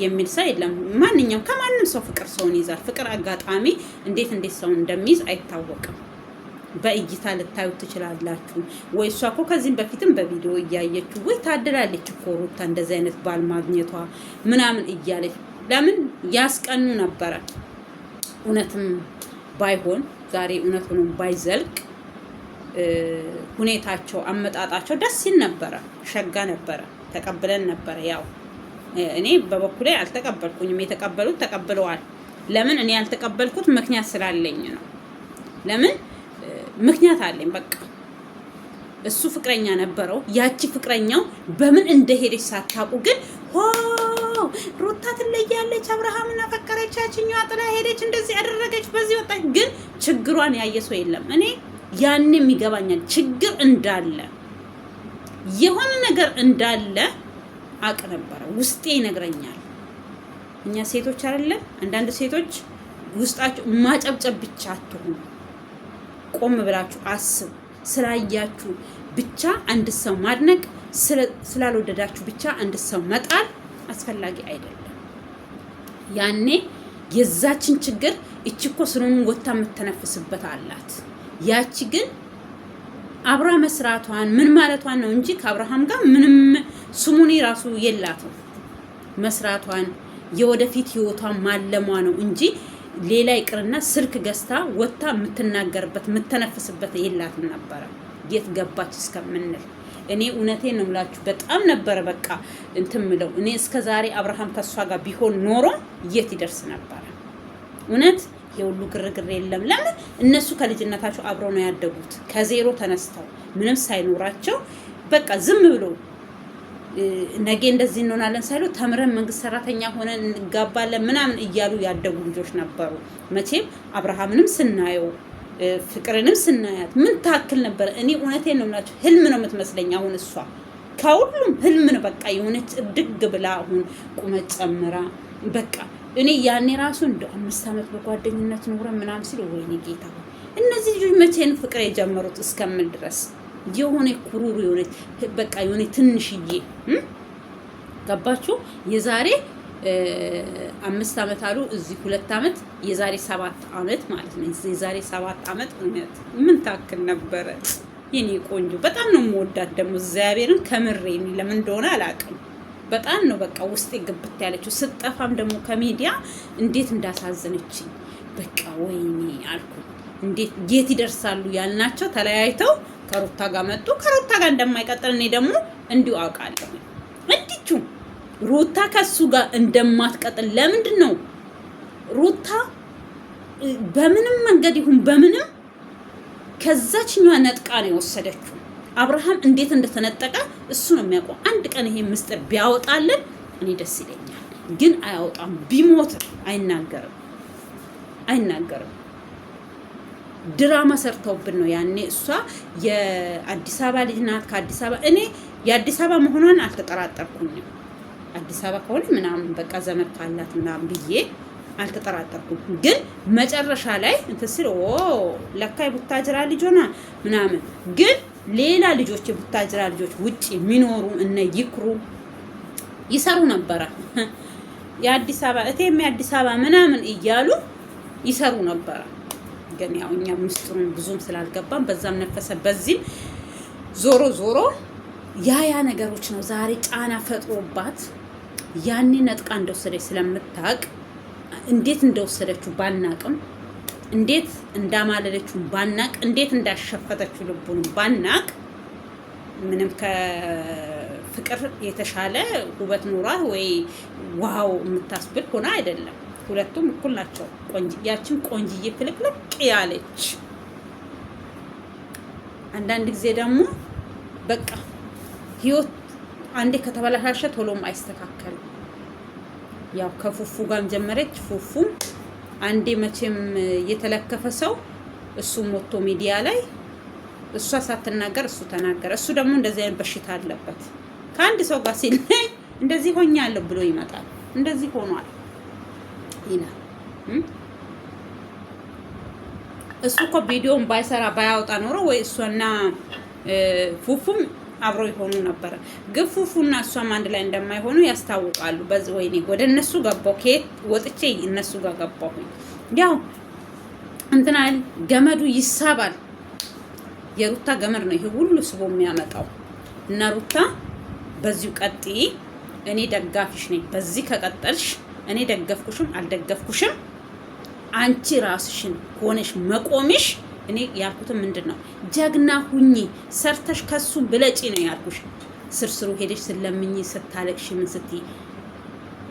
የሚል ሰው የለም። ማንኛውም ከማንም ሰው ፍቅር ሰውን ይዛል። ፍቅር አጋጣሚ እንዴት ሰውን እንደሚይዝ አይታወቅም። በእይታ ልታዩት ትችላላችሁ። ወይ እሷ እኮ ከዚህም በፊትም በቪዲዮ እያየችሁ ወይ ታድላለች እኮ ሩታ እንደዚህ አይነት ባል ማግኘቷ ምናምን እያለች ለምን ያስቀኑ ነበረ። እውነትም ባይሆን ዛሬ እውነት ሆኖ ባይዘልቅ ሁኔታቸው አመጣጣቸው ደስ ይል ነበረ፣ ሸጋ ነበረ፣ ተቀብለን ነበረ። ያው እኔ በበኩሌ አልተቀበልኩኝም። የተቀበሉት ተቀብለዋል። ለምን እኔ ያልተቀበልኩት ምክንያት ስላለኝ ነው። ለምን ምክንያት አለኝ። በቃ እሱ ፍቅረኛ ነበረው። ያቺ ፍቅረኛው በምን እንደሄደች ሳታውቁ ግን ሩታ ትለያለች፣ አብርሃምን አፈቀረች፣ ያችኛዋ ጥላ ሄደች፣ እንደዚህ ያደረገች፣ በዚህ ወጣች። ግን ችግሯን ያየ ሰው የለም። እኔ ያኔም ይገባኛል ችግር እንዳለ የሆነ ነገር እንዳለ አቅ ነበረ፣ ውስጤ ይነግረኛል። እኛ ሴቶች አይደለም አንዳንድ ሴቶች ውስጣችሁ ማጨብጨብ ብቻ አትሁኑ። ቆም ብላችሁ አስቡ። ስላያችሁ ብቻ አንድ ሰው ማድነቅ፣ ስላልወደዳችሁ ብቻ አንድ ሰው መጣል አስፈላጊ አይደለም። ያኔ የዛችን ችግር እቺ እኮ ስሩን ወታ የምትተነፍስበት አላት። ያቺ ግን አብራ መስራቷን ምን ማለቷን ነው እንጂ ከአብርሃም ጋር ምንም ስሙኒ ራሱ የላትም። መስራቷን የወደፊት ህይወቷን ማለሟ ነው እንጂ ሌላ ይቅርና ስልክ ገዝታ ወታ የምትናገርበት የምትተነፍስበት የላትም ነበረ። የት ገባች እስከምንል እኔ እውነቴን ነው የምላችሁ። በጣም ነበረ በቃ እንትምለው እኔ እስከዛሬ አብርሃም ከሷ ጋር ቢሆን ኖሮ የት ይደርስ ነበረ? እውነት የሁሉ ግርግር የለም። ለምን እነሱ ከልጅነታቸው አብረው ነው ያደጉት። ከዜሮ ተነስተው ምንም ሳይኖራቸው በቃ ዝም ብሎ ነገ እንደዚህ እንሆናለን ሳይሉ ተምረን መንግስት ሰራተኛ ሆነን እንጋባለን ምናምን እያሉ ያደጉ ልጆች ነበሩ። መቼም አብርሃምንም ስናየው ፍቅርንም ስናያት ምን ታክል ነበር? እኔ እውነቴን ነው የምላችሁ ህልም ነው የምትመስለኝ። አሁን እሷ ከሁሉም ህልም ነው በቃ የሆነች ድግ ብላ አሁን ቁመት ጨምራ በቃ እኔ ያኔ ራሱ እንደ 5 ዓመት በጓደኝነት ኖረን ምናምን ሲል ወይኔ ጌታ እነዚህ ልጆች መቼ ነው ፍቅር የጀመሩት እስከምን ድረስ የሆነ ኩሩሩ የሆነች በቃ የሆነ ትንሽዬ ገባችሁ? የዛሬ 5 ዓመት አሉ እዚህ 2 ዓመት የዛሬ 7 ዓመት ማለት ነው። የዛሬ 7 ዓመት እውነት ምን ታክል ነበረ የኔ ቆንጆ። በጣም ነው የምወዳት ደግሞ እግዚአብሔርን ከምሬ ለምን እንደሆነ አላውቅም። በጣም ነው በቃ ውስጤ ግብት ያለችው። ስጠፋም ደግሞ ከሚዲያ እንዴት እንዳሳዘነችኝ በቃ ወይኔ አልኩ። እንዴት የት ይደርሳሉ ያልናቸው ተለያይተው ከሩታ ጋር መጡ። ከሩታ ጋር እንደማይቀጥል እኔ ደግሞ እንዲሁ አውቃለሁ። እንዲቹ ሩታ ከሱ ጋር እንደማትቀጥል ለምንድን ነው ሩታ በምንም መንገድ ይሁን በምንም ከዛችኛዋ ነጥቃ ነው የወሰደችው። አብርሃም እንዴት እንደተነጠቀ እሱ ነው የሚያውቀው። አንድ ቀን ይሄ ምስጢር ቢያወጣልን እኔ ደስ ይለኛል፣ ግን አያወጣም። ቢሞት አይናገርም። ድራማ ሰርተውብን ነው ያኔ። እሷ የአዲስ አበባ ልጅ ናት ከአዲስ አበባ። እኔ የአዲስ አበባ መሆኗን አልተጠራጠርኩኝም። አዲስ አበባ ከሆነ ምናምን በቃ ዘመድ ካላት ምናምን ብዬ አልተጠራጠርኩም። ግን መጨረሻ ላይ እንትን ስል ለካ የቡታጅራ ልጅ ሆና ምናምን። ግን ሌላ ልጆች የቡታጅራ ልጆች ውጭ የሚኖሩ እነ ይክሩ ይሰሩ ነበረ። የአዲስ አበባ እቴም የአዲስ አበባ ምናምን እያሉ ይሰሩ ነበረ። ግን ያው እኛ ምስጢሩን ብዙም ስላልገባን በዛም ነፈሰ በዚህም ዞሮ ያ ነገሮች ነው ዛሬ ጫና ፈጥሮባት ያኔ ነጥቃ እንደወሰደች ስለምታውቅ እንዴት እንደወሰደችው ባናቅም፣ እንዴት እንዳማለለችው ባናቅ፣ እንዴት እንዳሸፈተችው ልቡን ባናቅ፣ ምንም ከፍቅር የተሻለ ውበት ኖሯት ወይ ዋው የምታስብል ሆነ አይደለም። ሁለቱም እኩል ናቸው። ያችን ቆንጅዬ ፍልቅልቅ ያለች አንዳንድ ጊዜ ደግሞ በቃ ህይወት አንዴ ከተበላሻሸ ቶሎም አይስተካከልም። ያው ከፉፉ ጋርም ጀመረች። ፉፉም አንዴ መቼም የተለከፈ ሰው እሱ ሞቶ ሚዲያ ላይ እሷ ሳትናገር እሱ ተናገረ። እሱ ደግሞ እንደዚህ አይነት በሽታ አለበት። ከአንድ ሰው ጋር ሲለኝ እንደዚህ ሆኛለሁ ብሎ ይመጣል። እንደዚህ ሆኗል ይላል። እሱ እኮ ቪዲዮን ባይሰራ ባያወጣ ኖሮ ወይ እሷና ፉፉም አብሮ ይሆኑ ነበር። ግን ፉፉና እሷም አንድ ላይ እንደማይሆኑ ያስታውቃሉ። በዚህ ወይኔ ወደ እነሱ ገባሁ። ከየት ወጥቼ እነሱ ጋር ገባሁኝ። ያው እንትና ገመዱ ይሳባል። የሩታ ገመድ ነው ይሄ ሁሉ ስቦ የሚያመጣው። እና ሩታ በዚሁ ቀጥይ፣ እኔ ደጋፊሽ ነኝ። በዚህ ከቀጠልሽ እኔ ደገፍኩሽም አልደገፍኩሽም አንቺ ራስሽን ሆነሽ መቆምሽ። እኔ ያልኩትም ምንድን ነው ጀግና ሁኚ፣ ሰርተሽ ከሱ ብለጪ ነው ያልኩሽ። ስርስሩ ሄደሽ ስለምኝ ስታለቅሽ ምን ስትይ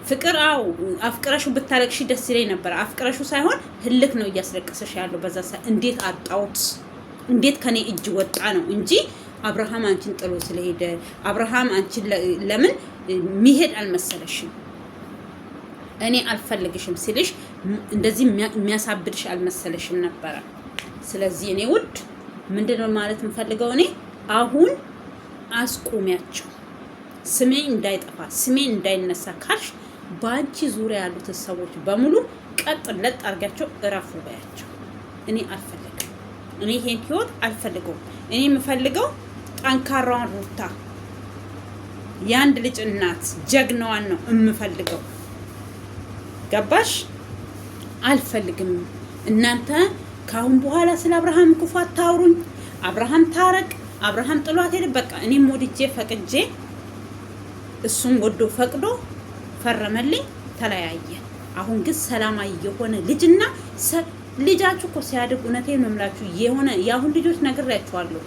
ፍቅር አፍቅረሹ ብታለቅሽ ደስ ይለኝ ነበር። አፍቅረሹ ሳይሆን ህልክ ነው እያስለቀሰሽ ያለው በዛ እንዴት አጣውት እንዴት ከኔ እጅ ወጣ ነው እንጂ አብርሃም አንቺን ጥሎ ስለሄደ አብርሃም አንቺን ለምን ሚሄድ አልመሰለሽም። እኔ አልፈልግሽም ሲልሽ እንደዚህ የሚያሳብድሽ አልመሰለሽም ነበረ። ስለዚህ እኔ ውድ ምንድነው ማለት የምፈልገው እኔ አሁን አስቆሚያቸው። ስሜ እንዳይጠፋ ስሜ እንዳይነሳ ካልሽ በአንቺ ዙሪያ ያሉት ሰዎች በሙሉ ቀጥ ለጥ አድርጋቸው እረፉ ባያቸው። እኔ አልፈልግም። እኔ ይሄን ህይወት አልፈልገውም። እኔ የምፈልገው ጠንካራዋን ሩታ የአንድ ልጅ እናት ጀግናዋን ነው የምፈልገው። ገባሽ? አልፈልግም። እናንተ ካሁን በኋላ ስለ አብርሃም ክፉ አታውሩኝ። አብርሃም ታረቅ፣ አብርሃም ጥሏት ሄደ። በቃ እኔም ወድጄ ፈቅጄ እሱም ወዶ ፈቅዶ ፈረመልኝ፣ ተለያየ። አሁን ግን ሰላማዊ የሆነ ልጅና ልጃችሁ እኮ ሲያድግ እውነቴን ነው የምላችሁ የሆነ የአሁን ልጆች ነግሬያችኋለሁ።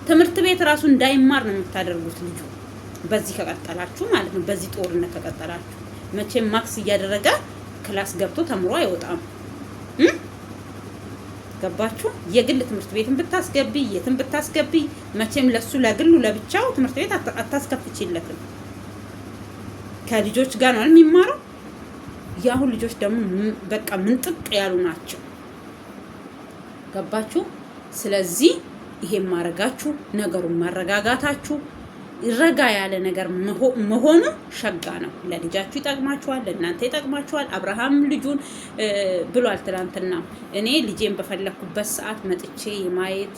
ትምህርት ቤት ራሱ እንዳይማር ነው የምታደርጉት ልጁ በዚህ ከቀጠላችሁ ማለት ነው። በዚህ ጦርነት ከቀጠላችሁ መቼም ማክስ እያደረገ ክላስ ገብቶ ተምሮ አይወጣም። ገባችሁ? የግል ትምህርት ቤትን ብታስገቢ የትን ብታስገቢ መቼም ለሱ ለግሉ ለብቻው ትምህርት ቤት አታስከፍቺለትም። ከልጆች ጋር ነው የሚማረው። የአሁን ልጆች ደግሞ በቃ ምንጥቅ ያሉ ናቸው። ገባችሁ? ስለዚህ ይሄን ማረጋችሁ ነገሩን ማረጋጋታችሁ ረጋ ያለ ነገር መሆኑ ሸጋ ነው። ለልጃችሁ ይጠቅማችኋል፣ ለእናንተ ይጠቅማችኋል። አብርሃም ልጁን ብሏል ትናንትና፣ እኔ ልጄን በፈለኩበት ሰዓት መጥቼ የማየት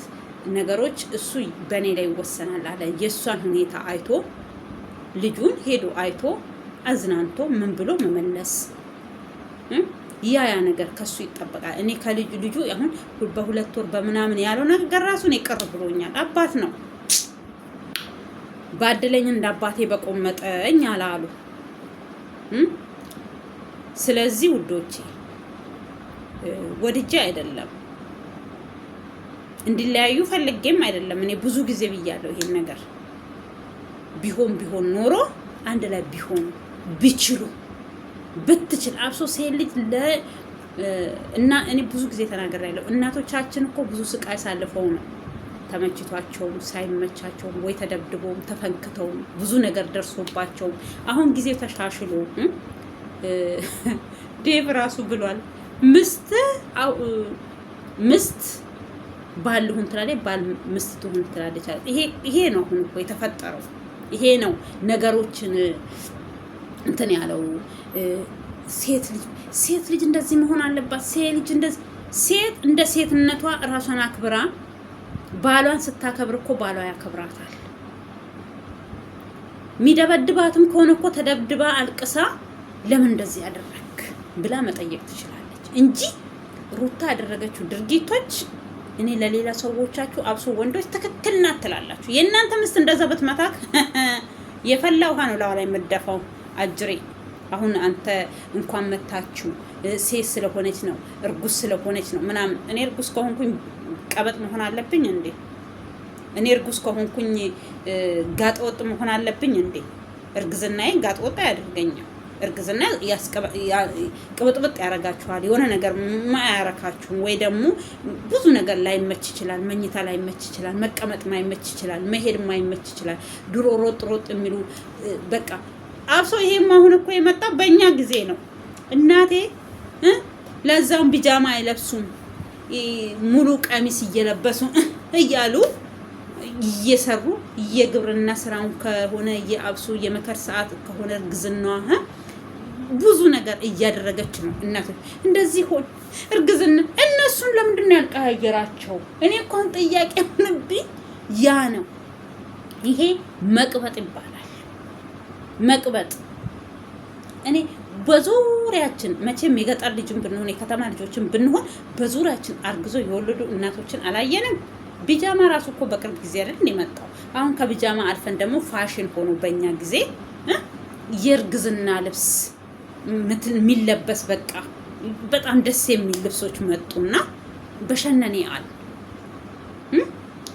ነገሮች እሱ በእኔ ላይ ይወሰናል አለ። የእሷን ሁኔታ አይቶ ልጁን ሄዶ አይቶ አዝናንቶ ምን ብሎ መመለስ ያ ነገር ከሱ ይጠበቃል። እኔ ልጁ አሁን በሁለት ወር በምናምን ያለው ነገር ራሱን ይቀር ብሎኛል። አባት ነው ባድለኝ እንደ አባቴ በቆመጠኝ አላሉ። ስለዚህ ውዶቼ ወድጄ አይደለም እንዲለያዩ ፈልጌም አይደለም። እኔ ብዙ ጊዜ ብያለሁ ይሄን ነገር ቢሆን ኖሮ አንድ ላይ ቢሆኑ ቢችሉ ብትችል አብሶ ሴት ልጅ እና እኔ ብዙ ጊዜ ተናግሬያለሁ። እናቶቻችን እኮ ብዙ ስቃይ ሳልፈው ነው ተመችቷቸውም ሳይመቻቸውም ወይ ተደብድበውም ተፈንክተውም ብዙ ነገር ደርሶባቸውም አሁን ጊዜው ተሻሽሎ ዴቭ ራሱ ብሏል ምስት ባል ልሁን ትላለች፣ ባል ምስት ትሁን ትላለች። ይሄ ነው አሁን እኮ የተፈጠረው። ይሄ ነው ነገሮችን እንትን ያለው። ሴት ልጅ እንደዚህ መሆን አለባት። ሴት እንደ ሴትነቷ ራሷን አክብራ ባሏን ስታከብር እኮ ባሏ ያከብራታል። ሚደበድባትም ከሆነ እኮ ተደብድባ አልቅሳ ለምን እንደዚህ ያደረክ ብላ መጠየቅ ትችላለች እንጂ ሩታ ያደረገችው ድርጊቶች እኔ ለሌላ ሰዎቻችሁ አብሶ ወንዶች ትክክል ናት ትላላችሁ። የእናንተ ምስት እንደዛ ብትመታክ የፈላ ውሃ ነው ላዋ ላይ የምትደፋው አጅሬ። አሁን አንተ እንኳን መታችሁ ሴት ስለሆነች ነው እርጉዝ ስለሆነች ነው ምናምን። እኔ እርጉዝ ከሆንኩኝ ቀበጥ መሆን አለብኝ እንዴ? እኔ እርጉዝ ከሆንኩኝ ጋጠወጥ መሆን አለብኝ እንዴ? እርግዝናዬ ጋጠወጥ አያደርገኝም። እርግዝና ቅብጥብጥ ያረጋችኋል። የሆነ ነገር ማያረካችሁም ወይ ደግሞ ብዙ ነገር ላይመች ይችላል። መኝታ ላይመች ይችላል። መቀመጥ ማይመች ይችላል። መሄድ ማይመች ይችላል። ድሮ ሮጥ የሚሉ በቃ አብሶ ይሄም አሁን እኮ የመጣው በእኛ ጊዜ ነው እናቴ። ለዛውም ቢጃማ አይለብሱም ሙሉ ቀሚስ እየለበሱ እያሉ እየሰሩ የግብርና ስራውን ከሆነ የአብሶ የመከር ሰዓት ከሆነ እርግዝናዋ ብዙ ነገር እያደረገች ነው። እናቶች እንደዚህ ሆን እርግዝና እነሱን ለምንድን ነው ያልቀያየራቸው? እኔ እንኳን ጥያቄ ሆነብኝ። ያ ነው ይሄ መቅበጥ ይባላል። መቅበጥ እኔ በዙሪያችን መቼም የገጠር ልጅም ብንሆን የከተማ ልጆችን ብንሆን በዙሪያችን አርግዞ የወለዱ እናቶችን አላየንም። ቢጃማ ራሱ እኮ በቅርብ ጊዜ አይደል የመጣው። አሁን ከቢጃማ አልፈን ደግሞ ፋሽን ሆኖ በእኛ ጊዜ የእርግዝና ልብስ የሚለበስ በቃ በጣም ደስ የሚል ልብሶች መጡና በሸነኔ አሉ።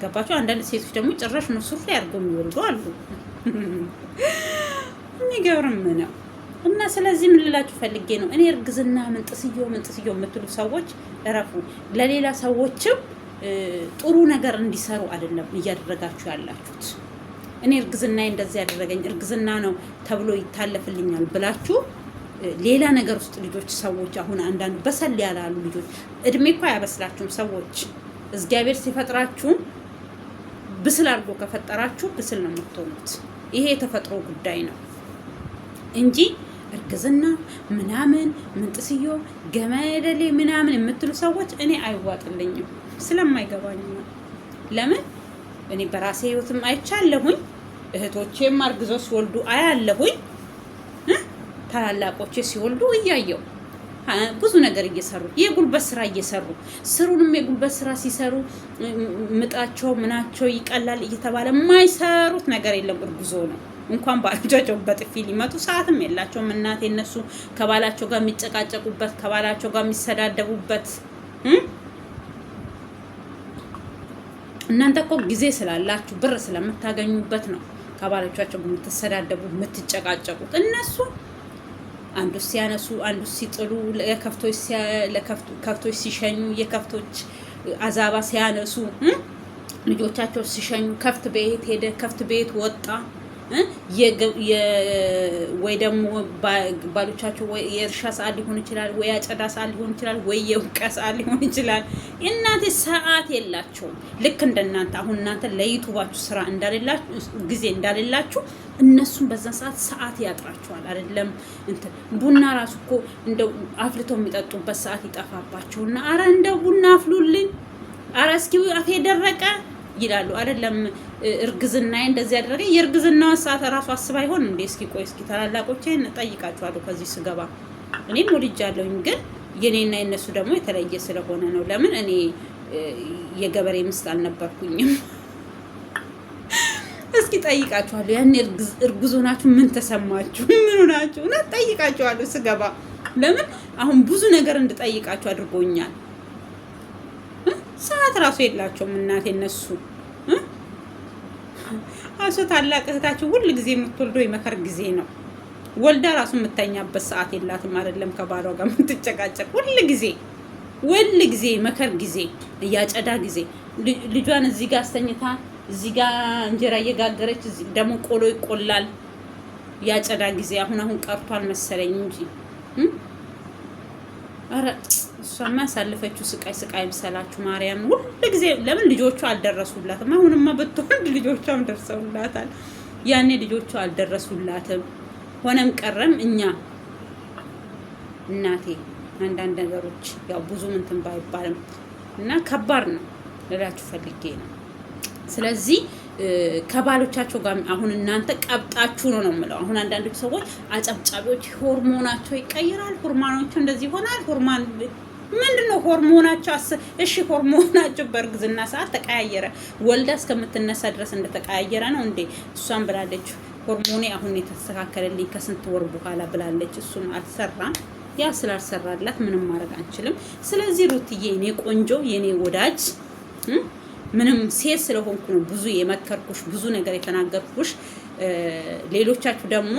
ገባችሁ? አንዳንድ ሴቶች ደግሞ ጭራሽ ነው ሱሪ አድርገው የሚወልዱ አሉ። የሚገርም ነው። እና ስለዚህ ምን ልላችሁ ፈልጌ ነው፣ እኔ እርግዝና ምንጥስዮ የምትሉ ሰዎች እረፉ። ለሌላ ሰዎችም ጥሩ ነገር እንዲሰሩ አይደለም እያደረጋችሁ ያላችሁት። እኔ እርግዝና እንደዚህ ያደረገኝ እርግዝና ነው ተብሎ ይታለፍልኛል ብላችሁ ሌላ ነገር ውስጥ ልጆች ሰዎች አሁን አንዳንድ በሰል ያላሉ ልጆች እድሜ እኮ አያበስላችሁም ሰዎች። እግዚአብሔር ሲፈጥራችሁ ብስል አድርጎ ከፈጠራችሁ ብስል ነው የምትሆኑት። ይሄ የተፈጥሮ ጉዳይ ነው እንጂ እርግዝና ምናምን ምንጥስዮ ገመደሌ ምናምን የምትሉ ሰዎች እኔ አይዋጥልኝም፣ ስለማይገባኝ ነው። ለምን እኔ በራሴ ህይወትም አይቻለሁኝ፣ እህቶቼም አርግዘው ሲወልዱ አያለሁኝ፣ ታላላቆቼ ሲወልዱ እያየው ብዙ ነገር እየሰሩ የጉልበት ስራ እየሰሩ ስሩንም የጉልበት ስራ ሲሰሩ ምጣቸው ምናቸው ይቀላል እየተባለ የማይሰሩት ነገር የለም። እርጉዞ ነው እንኳን ባሎቻቸው በጥፊ ሊመቱ ሰዓትም የላቸውም። እናቴ እነሱ ከባላቸው ጋር የሚጨቃጨቁበት ከባላቸው ጋር የሚሰዳደቡበት። እናንተ እኮ ጊዜ ስላላችሁ ብር ስለምታገኙበት ነው ከባሎቻቸው የምትሰዳደቡ የምትጨቃጨቁት። እነሱ አንዱ ሲያነሱ አንዱ ሲጥሉ፣ ለከፍቶች ሲሸኙ የከፍቶች አዛባ ሲያነሱ ልጆቻቸው ሲሸኙ ከፍት ቤት ሄደ ከፍት ቤት ወጣ ወይ ደግሞ ባሎቻቸው ወይ የእርሻ ሰዓት ሊሆን ይችላል፣ ወይ አጨዳ ሰዓት ሊሆን ይችላል፣ ወይ የውቂያ ሰዓት ሊሆን ይችላል። እናንተ ሰዓት የላቸውም። ልክ እንደናንተ አሁን እናንተ ለዩቱባችሁ ስራ እንዳሌላችሁ ጊዜ እንዳሌላችሁ እነሱም በዛ ሰዓት ያጥራቸዋል። አይደለም እንትን ቡና ራሱ እኮ እንደው አፍልተው የሚጠጡበት ሰዓት ይጠፋባቸውና አረ እንደው ቡና አፍሉልኝ፣ አረ እስኪ አፌ ደረቀ ይላሉ። አይደለም እርግዝናዬ እንደዚህ ያደረገ የእርግዝናዋ ሰዓት ራሱ አስባ ይሆን እንዴ? እስኪ ቆይ እስኪ ታላላቆቼን ጠይቃቸዋለሁ ከዚህ ስገባ። እኔም ወልጃለሁኝ፣ ግን የኔና የነሱ ደግሞ የተለየ ስለሆነ ነው። ለምን እኔ የገበሬ ምስት አልነበርኩኝም። እስኪ ጠይቃቸዋለሁ። ያን እርጉዞ ናችሁ ምን ተሰማችሁ? ምን ሆናችሁ? እና ጠይቃቸዋለሁ ስገባ። ለምን አሁን ብዙ ነገር እንድጠይቃቸው አድርጎኛል። ሰዓት ራሱ የላቸውም እናቴ እነሱ። አሶ ታላቅ እህታችሁ ሁሉ ጊዜ የምትወልደው የመከር ጊዜ ነው። ወልዳ ራሱ የምተኛበት ሰዓት የላትም አይደለም ከባሏ ጋር የምትጨቃጨቅ ሁል ጊዜ መከር ጊዜ እያጨዳ ጊዜ ልጇን እዚህ ጋር አስተኝታ እዚህ ጋር እንጀራ እየጋገረች እዚህ ደግሞ ቆሎ ይቆላል ያጨዳ ጊዜ አሁን ቀርቷል መሰለኝ እንጂ አረ እሷማ ያሳለፈችው ስቃይ ምሰላችሁ ማርያም ሁሉ ጊዜ ለምን ልጆቹ አልደረሱላትም አሁንማ በትወልድ ልጆቿም ደርሰውላታል ያኔ ልጆቹ አልደረሱላትም ሆነም ቀረም እኛ እናቴ አንዳንድ ነገሮች ያው ብዙ እንትን ባይባልም እና ከባድ ነው ለላችሁ ፈልጌ ነው ስለዚህ ከባሎቻቸው ጋር አሁን እናንተ ቀብጣችሁ ነው የምለው አሁን አንዳንዶች ሰዎች አጨብጫቢዎች ሆርሞናቸው ይቀየራል ሆርሞናቸው እንደዚህ ይሆናል ሆርሞን ምንድነው ሆርሞናቸው እሺ ሆርሞናቸው በእርግዝና ሰዓት ተቀያየረ ወልዳ እስከምትነሳ ድረስ እንደተቀያየረ ነው እንዴ እሷን ብላለች ሆርሞኔ አሁን የተስተካከለልኝ ከስንት ወር በኋላ ብላለች እሱን አልሰራም ያ ስላልሰራላት ምንም ማድረግ አንችልም ስለዚህ ሩትዬ የኔ ቆንጆ የኔ ወዳጅ ምንም ሴት ስለሆንኩ ነው ብዙ የመከርኩሽ ብዙ ነገር የተናገርኩሽ ሌሎቻችሁ ደግሞ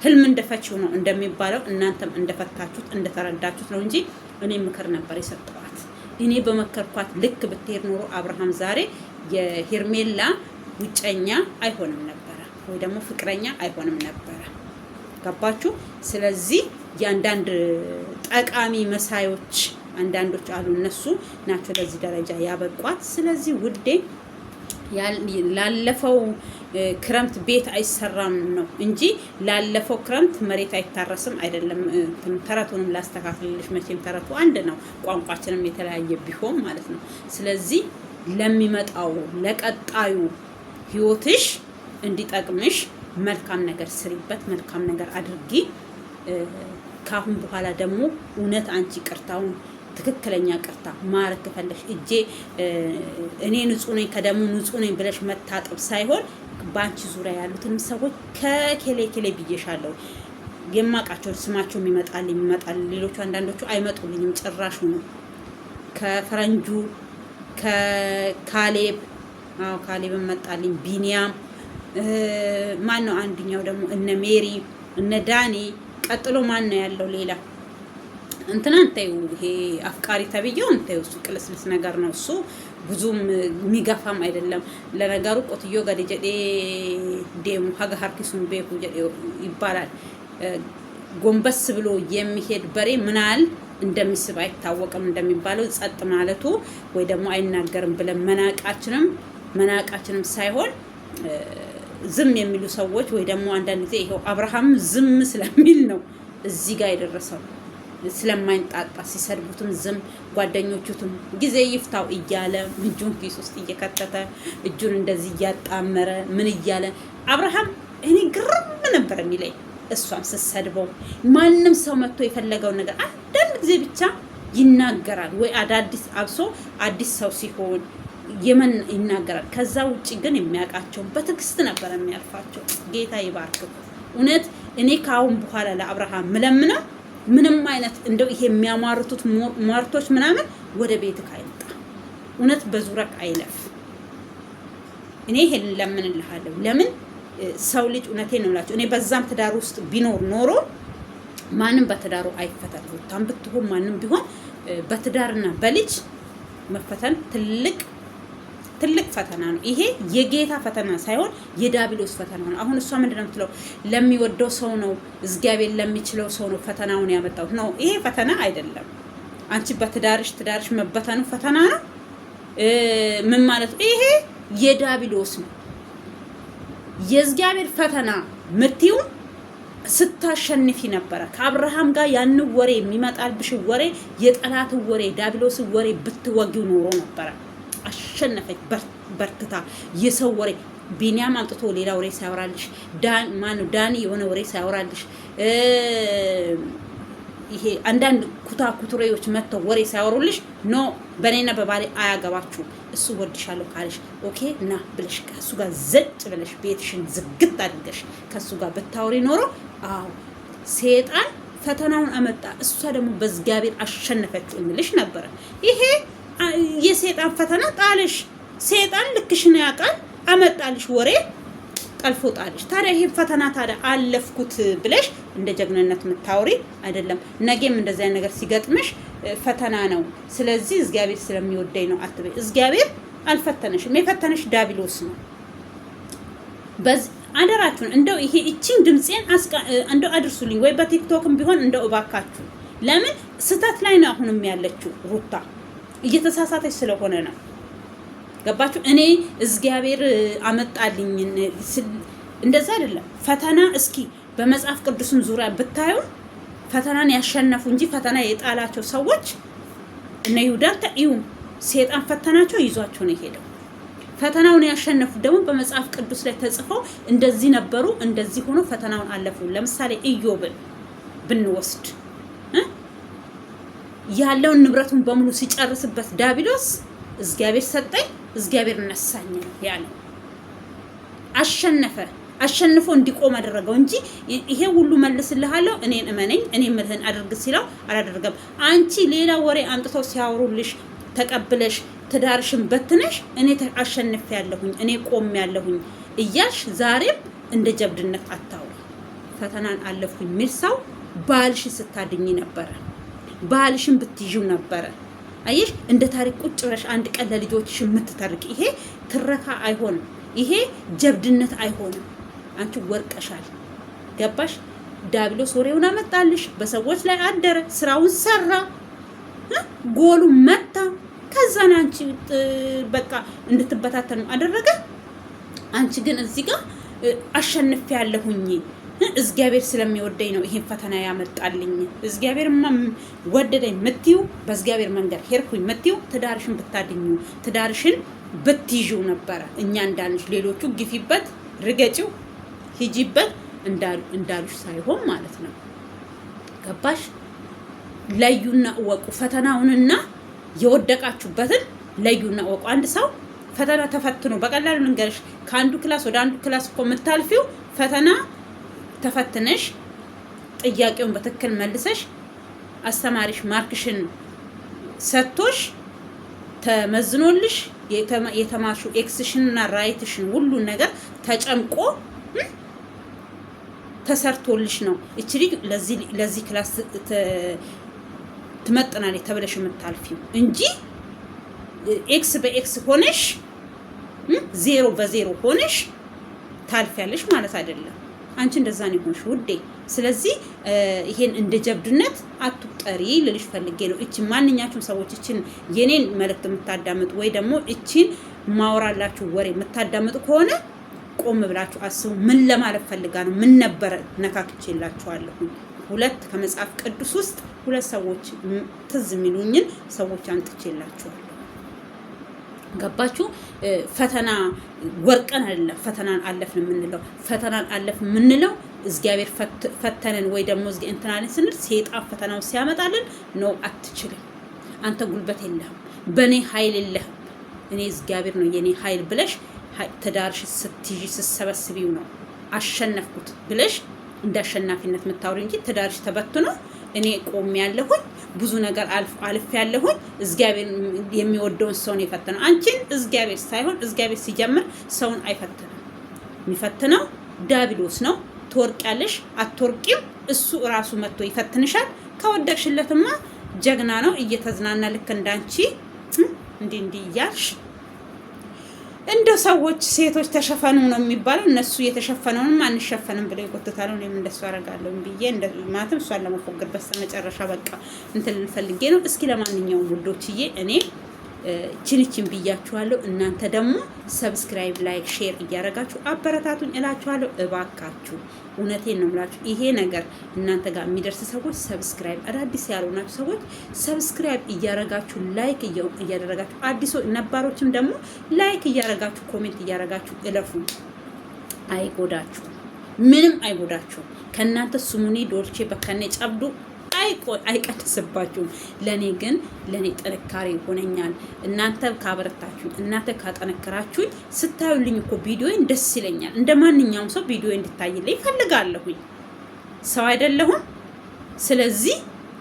ህልም እንደፈችው ነው እንደሚባለው እናንተም እንደፈታችሁት እንደተረዳችሁት ነው እንጂ እኔ ምክር ነበር የሰጠኋት እኔ በመከርኳት ልክ ብትሄድ ኖሮ አብርሃም ዛሬ የሄርሜላ ውጨኛ አይሆንም ነበር ወይ ደግሞ ፍቅረኛ አይሆንም ነበር ገባችሁ ስለዚህ ያንዳንድ ጠቃሚ መሳዮች አንዳንዶች አሉ እነሱ ናቸው ለዚህ ደረጃ ያበቋት ስለዚህ ውዴ ላለፈው ክረምት ቤት አይሰራም ነው እንጂ ላለፈው ክረምት መሬት አይታረስም አይደለም ተረቱንም ላስተካክልልሽ መቼም ተረቱ አንድ ነው ቋንቋችንም የተለያየ ቢሆን ማለት ነው ስለዚህ ለሚመጣው ለቀጣዩ ህይወትሽ እንዲጠቅምሽ መልካም ነገር ስሪበት መልካም ነገር አድርጊ ካሁን በኋላ ደግሞ እውነት አንቺ ቅርታውን ትክክለኛ ቅርታ ማረክ ከፈለሽ እኔ ንጹህ ነኝ ከደሙ ንጹህ ነኝ ብለሽ መታጠብ ሳይሆን ባንቺ ዙሪያ ያሉትን ሰዎች ከኬሌ ብዬሻለሁ የማቃቸው ስማቸው ይመጣል ሌሎቹ አንዳንዶቹ አይመጡልኝም ጭራሽ ነው ከፈረንጁ ከካሌብ ካሌብ መጣልኝ ቢኒያም ማን ነው አንደኛው ደግሞ እነ ሜሪ እነ ዳኒ ቀጥሎ ማን ነው ያለው ሌላ እንትና እንተዩ ይሄ አፍቃሪ ተብየው እንተዩ እሱ ቅልስልስ ነገር ነው እሱ ብዙም የሚገፋም አይደለም ለነገሩ ቆትዮ ገደጀዴ ደሙ ሀገርኪሱን ቤኩ ይባላል ጎንበስ ብሎ የሚሄድ በሬ ምናል እንደሚስብ አይታወቅም እንደሚባለው ጸጥ ማለቱ ወይ ደግሞ አይናገርም ብለን መናቃችንም ሳይሆን ዝም የሚሉ ሰዎች ወይ ደግሞ አንዳንድ ጊዜ ይሄው አብርሃም ዝም ስለሚል ነው እዚህ ጋር የደረሰው ስለማይንጣጣ ሲሰድቡትም ዝም ጓደኞቹትም ጊዜ ይፍታው እያለ እጁን ኪስ ውስጥ እየከተተ እጁን እንደዚህ እያጣመረ ምን እያለ አብርሃም እኔ ግርም ነበር የሚለኝ እሷም ስትሰድበው ማንንም ሰው መጥቶ የፈለገው ነገር አንዳንድ ጊዜ ብቻ ይናገራል ወይ አዲስ ሰው ሲሆን የመን ይናገራል ከዛ ውጪ ግን የሚያቃቸው በትክስት ነበር የሚያልፋቸው ጌታ ይባርክ እውነት እኔ ካሁን በኋላ ለአብርሃም ምለምነው ምንም አይነት እንደው ይሄ የሚያማርቱት ማርቶች ምናምን ወደ ቤት ካይመጣ እውነት በዙረክ አይለፍ እኔ ይሄን ለምንልሃለሁ ለምን ሰው ልጅ እውነቴን ነው እላችሁ እኔ በዛም ትዳር ውስጥ ቢኖር ኖሮ ማንም በትዳሩ አይፈተን ወጣም ብትሆን ማንም ቢሆን በትዳርና በልጅ መፈተን ትልቅ ፈተና ነው ይሄ የጌታ ፈተና ሳይሆን የዳቢሎስ ፈተና ነው አሁን እሷ ምንድነው የምትለው ለሚወደው ሰው ነው እግዚአብሔር ለሚችለው ሰው ነው ፈተናውን ያመጣው ነው ይሄ ፈተና አይደለም አንቺ በትዳርሽ መበተኑ ፈተና ነው ምን ማለት ይሄ የዳቢሎስ ነው የእግዚአብሔር ፈተና ምትዩ ስታሸንፊ ነበር ከአብርሃም ጋር ያን ወሬ የሚመጣልብሽ ወሬ የጠላት ወሬ ዳቢሎስ ወሬ ብትወጊው ኖሮ ነበር አሸነፈች በርክታ የሰው ወሬ ቢኒያም አምጥቶ ሌላ ወሬ ሳይወራልሽ ዳኒ የሆነ ወሬ ሳይወራልሽ ይሄ አንዳንድ ኩታኩቱሬዎች መጥተው ወሬ ሳይወሩልሽ ኖ በኔና በባሌ አያገባችሁ እሱ ወድሻለሁ ካለሽ ኦኬ ና ብለሽ ከሱ ጋር ዘጭ ብለሽ ቤትሽን ዝግት አድርገሽ ከሱ ጋር ብታወሪ ኖሮ አው ሰይጣን ፈተናውን አመጣ እሷ ደግሞ በእግዚአብሔር አሸነፈችው እንልሽ ነበር ይሄ የሰይጣን ፈተና ጣልሽ ሰይጣን ልክሽን ያቃል አመጣልሽ ወሬ ጠልፎ ጣልሽ። ታዲያ ይሄ ፈተና ታዲያ አለፍኩት ብለሽ እንደ ጀግንነት የምታወሪ አይደለም። ነገም እንደዚህ ነገር ሲገጥምሽ ፈተና ነው፣ ስለዚህ እግዚአብሔር ስለሚወደኝ ነው አትበይ። እግዚአብሔር አልፈተነሽም፣ የፈተነሽ ዳቢሎስ ነው። በዚህ አደራችሁን እንደው ይሄ እቺን ድምጼን እንደው አድርሱልኝ፣ ወይ በቲክቶክም ቢሆን እንደው እባካችሁ። ለምን ስተት ላይ ነው አሁንም ያለችው ሩታ፣ እየተሳሳተች ስለሆነ ነው። ገባችሁ? እኔ እግዚአብሔር አመጣልኝ እንደዛ አይደለም። ፈተና እስኪ በመጽሐፍ ቅዱስም ዙሪያ ብታዩ ፈተናን ያሸነፉ እንጂ ፈተና የጣላቸው ሰዎች እነ ይሁዳን ተይዩ ሰይጣን ፈተናቸው ይዟቸው ነው ሄደው። ፈተናውን ያሸነፉት ደግሞ በመጽሐፍ ቅዱስ ላይ ተጽፈው እንደዚህ ነበሩ፣ እንደዚህ ሆኖ ፈተናውን አለፉ። ለምሳሌ ኢዮብን ብንወስድ ያለውን ንብረቱን በሙሉ ሲጨርስበት ዳቢሎስ እግዚአብሔር ሰጠኝ፣ እግዚአብሔር ነሳኝ ያለው አሸንፎ እንዲቆም አደረገው እንጂ ይሄ ሁሉ መልስልሃለሁ፣ እኔን እመነኝ፣ እኔ ምልህን አድርግ ሲለው አላደረገም። አንቺ ሌላ ወሬ አምጥተው ሲያወሩልሽ ተቀብለሽ ትዳርሽን በትነሽ እኔ አሸንፍ ያለሁኝ እኔ ቆም ያለሁኝ እያልሽ ዛሬም እንደ ጀብድነት አታውሪ። ፈተናን አለፍኩኝ ሚል ሰው ባልሽን ስታድኝ ነበረ፣ ባልሽን ብትይዥው ነበረ። አየሽ እንደ ታሪክ ቁጭ ብለሽ አንድ ቀን ለልጆችሽ የምትተርቂ ይሄ ትረካ አይሆንም፣ ይሄ ጀብድነት አይሆንም። አንቺ ወርቀሻል። ገባሽ? ዳቢሎስ ወሬውን አመጣልሽ፣ በሰዎች ላይ አደረ፣ ስራውን ሰራ፣ ጎሉ መታ። ከዛን አንቺ በቃ እንድትበታተኑ አደረገ። አንቺ ግን እዚህ ጋር አሸንፍ ያለሁኝ እግዚአብሔር ስለሚወደኝ ነው ይሄን ፈተና ያመጣልኝ፣ እግዚአብሔርማ ወደደኝ ምትዩ፣ በእግዚአብሔር መንገድ ሄድኩኝ ምትዩ፣ ትዳርሽን ብታድኙ፣ ትዳርሽን ብትይዡ ነበረ። እኛ እንዳልሽ ሌሎቹ ግፊበት፣ ርገጪው፣ ሂጂበት እንዳሉሽ ሳይሆን ማለት ነው። ገባሽ? ለዩና እወቁ። ፈተናውንና የወደቃችሁበትን ለዩና እወቁ። አንድ ሰው ፈተና ተፈትኖ በቀላሉ ልንገርሽ፣ ከአንዱ ክላስ ወደ አንዱ ክላስ እኮ የምታልፊው ፈተና ተፈትነሽ ጥያቄውን በትክክል መልሰሽ አስተማሪሽ ማርክሽን ሰጥቶሽ ተመዝኖልሽ የተማርሽው ኤክስሽንና ራይትሽን ሁሉ ነገር ተጨምቆ ተሰርቶልሽ ነው እቺ ልጅ ለዚህ ክላስ ትመጥናለች ተብለሽ የምታልፊው እንጂ ኤክስ በኤክስ ሆነሽ ዜሮ በዜሮ ሆነሽ ታልፊያለሽ ማለት አይደለም። አንቺ እንደዛ ነው ሆንሽ ውዴ። ስለዚህ ይሄን እንደ ጀብድነት አትቁጠሪ ልልሽ ፈልጌ ነው። እቺ ማንኛችሁም ሰዎች እቺን የኔን መልእክት የምታዳምጡ ወይ ደግሞ እቺን ማወራላችሁ ወሬ የምታዳምጡ ከሆነ ቆም ብላችሁ አስቡ። ምን ለማለት ፈልጋ ነው? ምን ነበር ነካክቼላችኋለሁ? ሁለት ከመጽሐፍ ቅዱስ ውስጥ ሁለት ሰዎች ትዝ የሚሉኝን ሰዎች አንጥቼላችኋለሁ። ገባችሁ? ፈተና ወርቀን አይደለም ፈተናን አለፍን የምንለው። ፈተናን አለፍን የምንለው እግዚአብሔር ፈተነን ወይ ደግሞ እንትናለን ስንል ሰይጣን ፈተናው ሲያመጣልን ነው። አትችልም፣ አንተ ጉልበት የለህም፣ በኔ ኃይል የለህም፣ እኔ እግዚአብሔር ነው የኔ ኃይል ብለሽ ትዳርሽ ስትይዢ ስትሰበስቢው ነው አሸነፍኩት ብለሽ እንደ አሸናፊነት የምታወሪ እንጂ ትዳርሽ ተበትኖ እኔ ቆም ያለሁኝ ብዙ ነገር አልፍ ያለሁኝ እግዚአብሔር የሚወደውን ሰውን የፈተነው አንቺን እግዚአብሔር ሳይሆን እግዚአብሔር ሲጀምር ሰውን አይፈትንም። የሚፈትነው ዳቢሎስ ነው። ትወርቂያለሽ አትወርቂም፣ እሱ ራሱ መጥቶ ይፈትንሻል። ከወደቅሽለትማ ጀግና ነው እየተዝናና ልክ እንዳንቺ እንዲህ እያልሽ እንደ ሰዎች ሴቶች ተሸፈኑ ነው የሚባለው። እነሱ የተሸፈነውንም አንሸፈንም ብለው ይቆጥታሉ። እኔም እንደሱ አደርጋለሁ ብዬ ማለትም እሷን ለመፎገር በስተመጨረሻ በቃ እንትን ልፈልጌ ነው። እስኪ ለማንኛውም ውዶችዬ እኔ ችንችን ብያችኋለሁ። እናንተ ደግሞ ሰብስክራይብ፣ ላይክ፣ ሼር እያረጋችሁ አበረታቱኝ እላችኋለሁ። እባካችሁ እውነቴን ነው የምላችሁ። ይሄ ነገር እናንተ ጋር የሚደርስ ሰዎች ሰብስክራይብ፣ አዳዲስ ያልሆናችሁ ሰዎች ሰብስክራይብ እያረጋችሁ ላይክ እያደረጋችሁ አዲሶ ነባሮችም ደግሞ ላይክ እያረጋችሁ ኮሜንት እያረጋችሁ እለፉ። አይጎዳችሁ፣ ምንም አይጎዳችሁ። ከእናንተ ስሙኒ ዶልቼ በከኔ ጨብዱ አይቀንስባችሁም። ለኔ ጥንካሬ ይሆነኛል። እናንተ ካበረታችሁኝ፣ እናንተ ካጠነከራችሁኝ ስታዩልኝ እኮ ቪዲዮን ደስ ይለኛል። እንደ ማንኛውም ሰው ቪዲዮ እንድታይልኝ ይፈልጋለሁኝ። ሰው አይደለሁም። ስለዚህ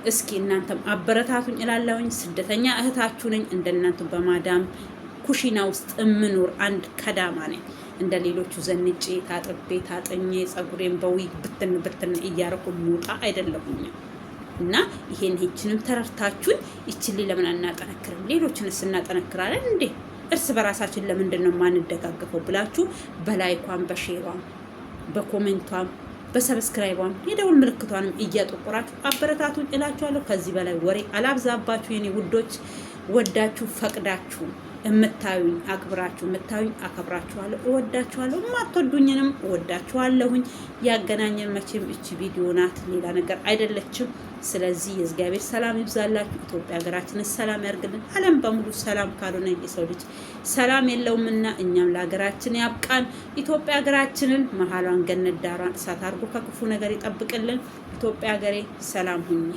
እስኪ እናንተም አበረታቱኝ እላለሁኝ። ስደተኛ እህታችሁ ነኝ። እንደናንተ በማዳም ኩሽና ውስጥ እምኖር አንድ ከዳማ ነኝ። እንደ ሌሎቹ ዘንጬ ታጥቤ ታጠኜ ጸጉሬን በዊግ ብትን እያረኩ ሞጣ አይደለሁም። እና ይሄንችንም ተረርታችሁን ይችል ለምን አናጠነክርም? ሌሎችንስ እናጠነክራለን እንዴ? እርስ በራሳችን ለምንድን ነው ማንደጋገፈው ብላችሁ በላይኳን በሼሯም በኮሜንቷም በሰብስክራይቧም የደውል ምልክቷንም እያጠቆራችሁ አበረታቱን እላችኋለሁ። ከዚህ በላይ ወሬ አላብዛባችሁ የኔ ውዶች። ወዳችሁ ፈቅዳችሁ እምታዩኝ አክብራችሁ እምታዩኝ አከብራችኋለሁ፣ እወዳችኋለሁ። የማትወዱኝንም እወዳችኋለሁኝ። ያገናኘን መቼም እቺ ቪዲዮ ናት፣ ሌላ ነገር አይደለችም። ስለዚህ የእግዚአብሔር ሰላም ይብዛላችሁ። ኢትዮጵያ ሀገራችንን ሰላም ያርግልን። ዓለም በሙሉ ሰላም ካልሆነ የሰው ልጅ ሰላም የለውምና እኛም ለሀገራችን ያብቃን። ኢትዮጵያ ሀገራችንን መሀሏን ገነት ዳሯን እሳት አድርጎ ከክፉ ነገር ይጠብቅልን። ኢትዮጵያ ሀገሬ ሰላም ሁኚ።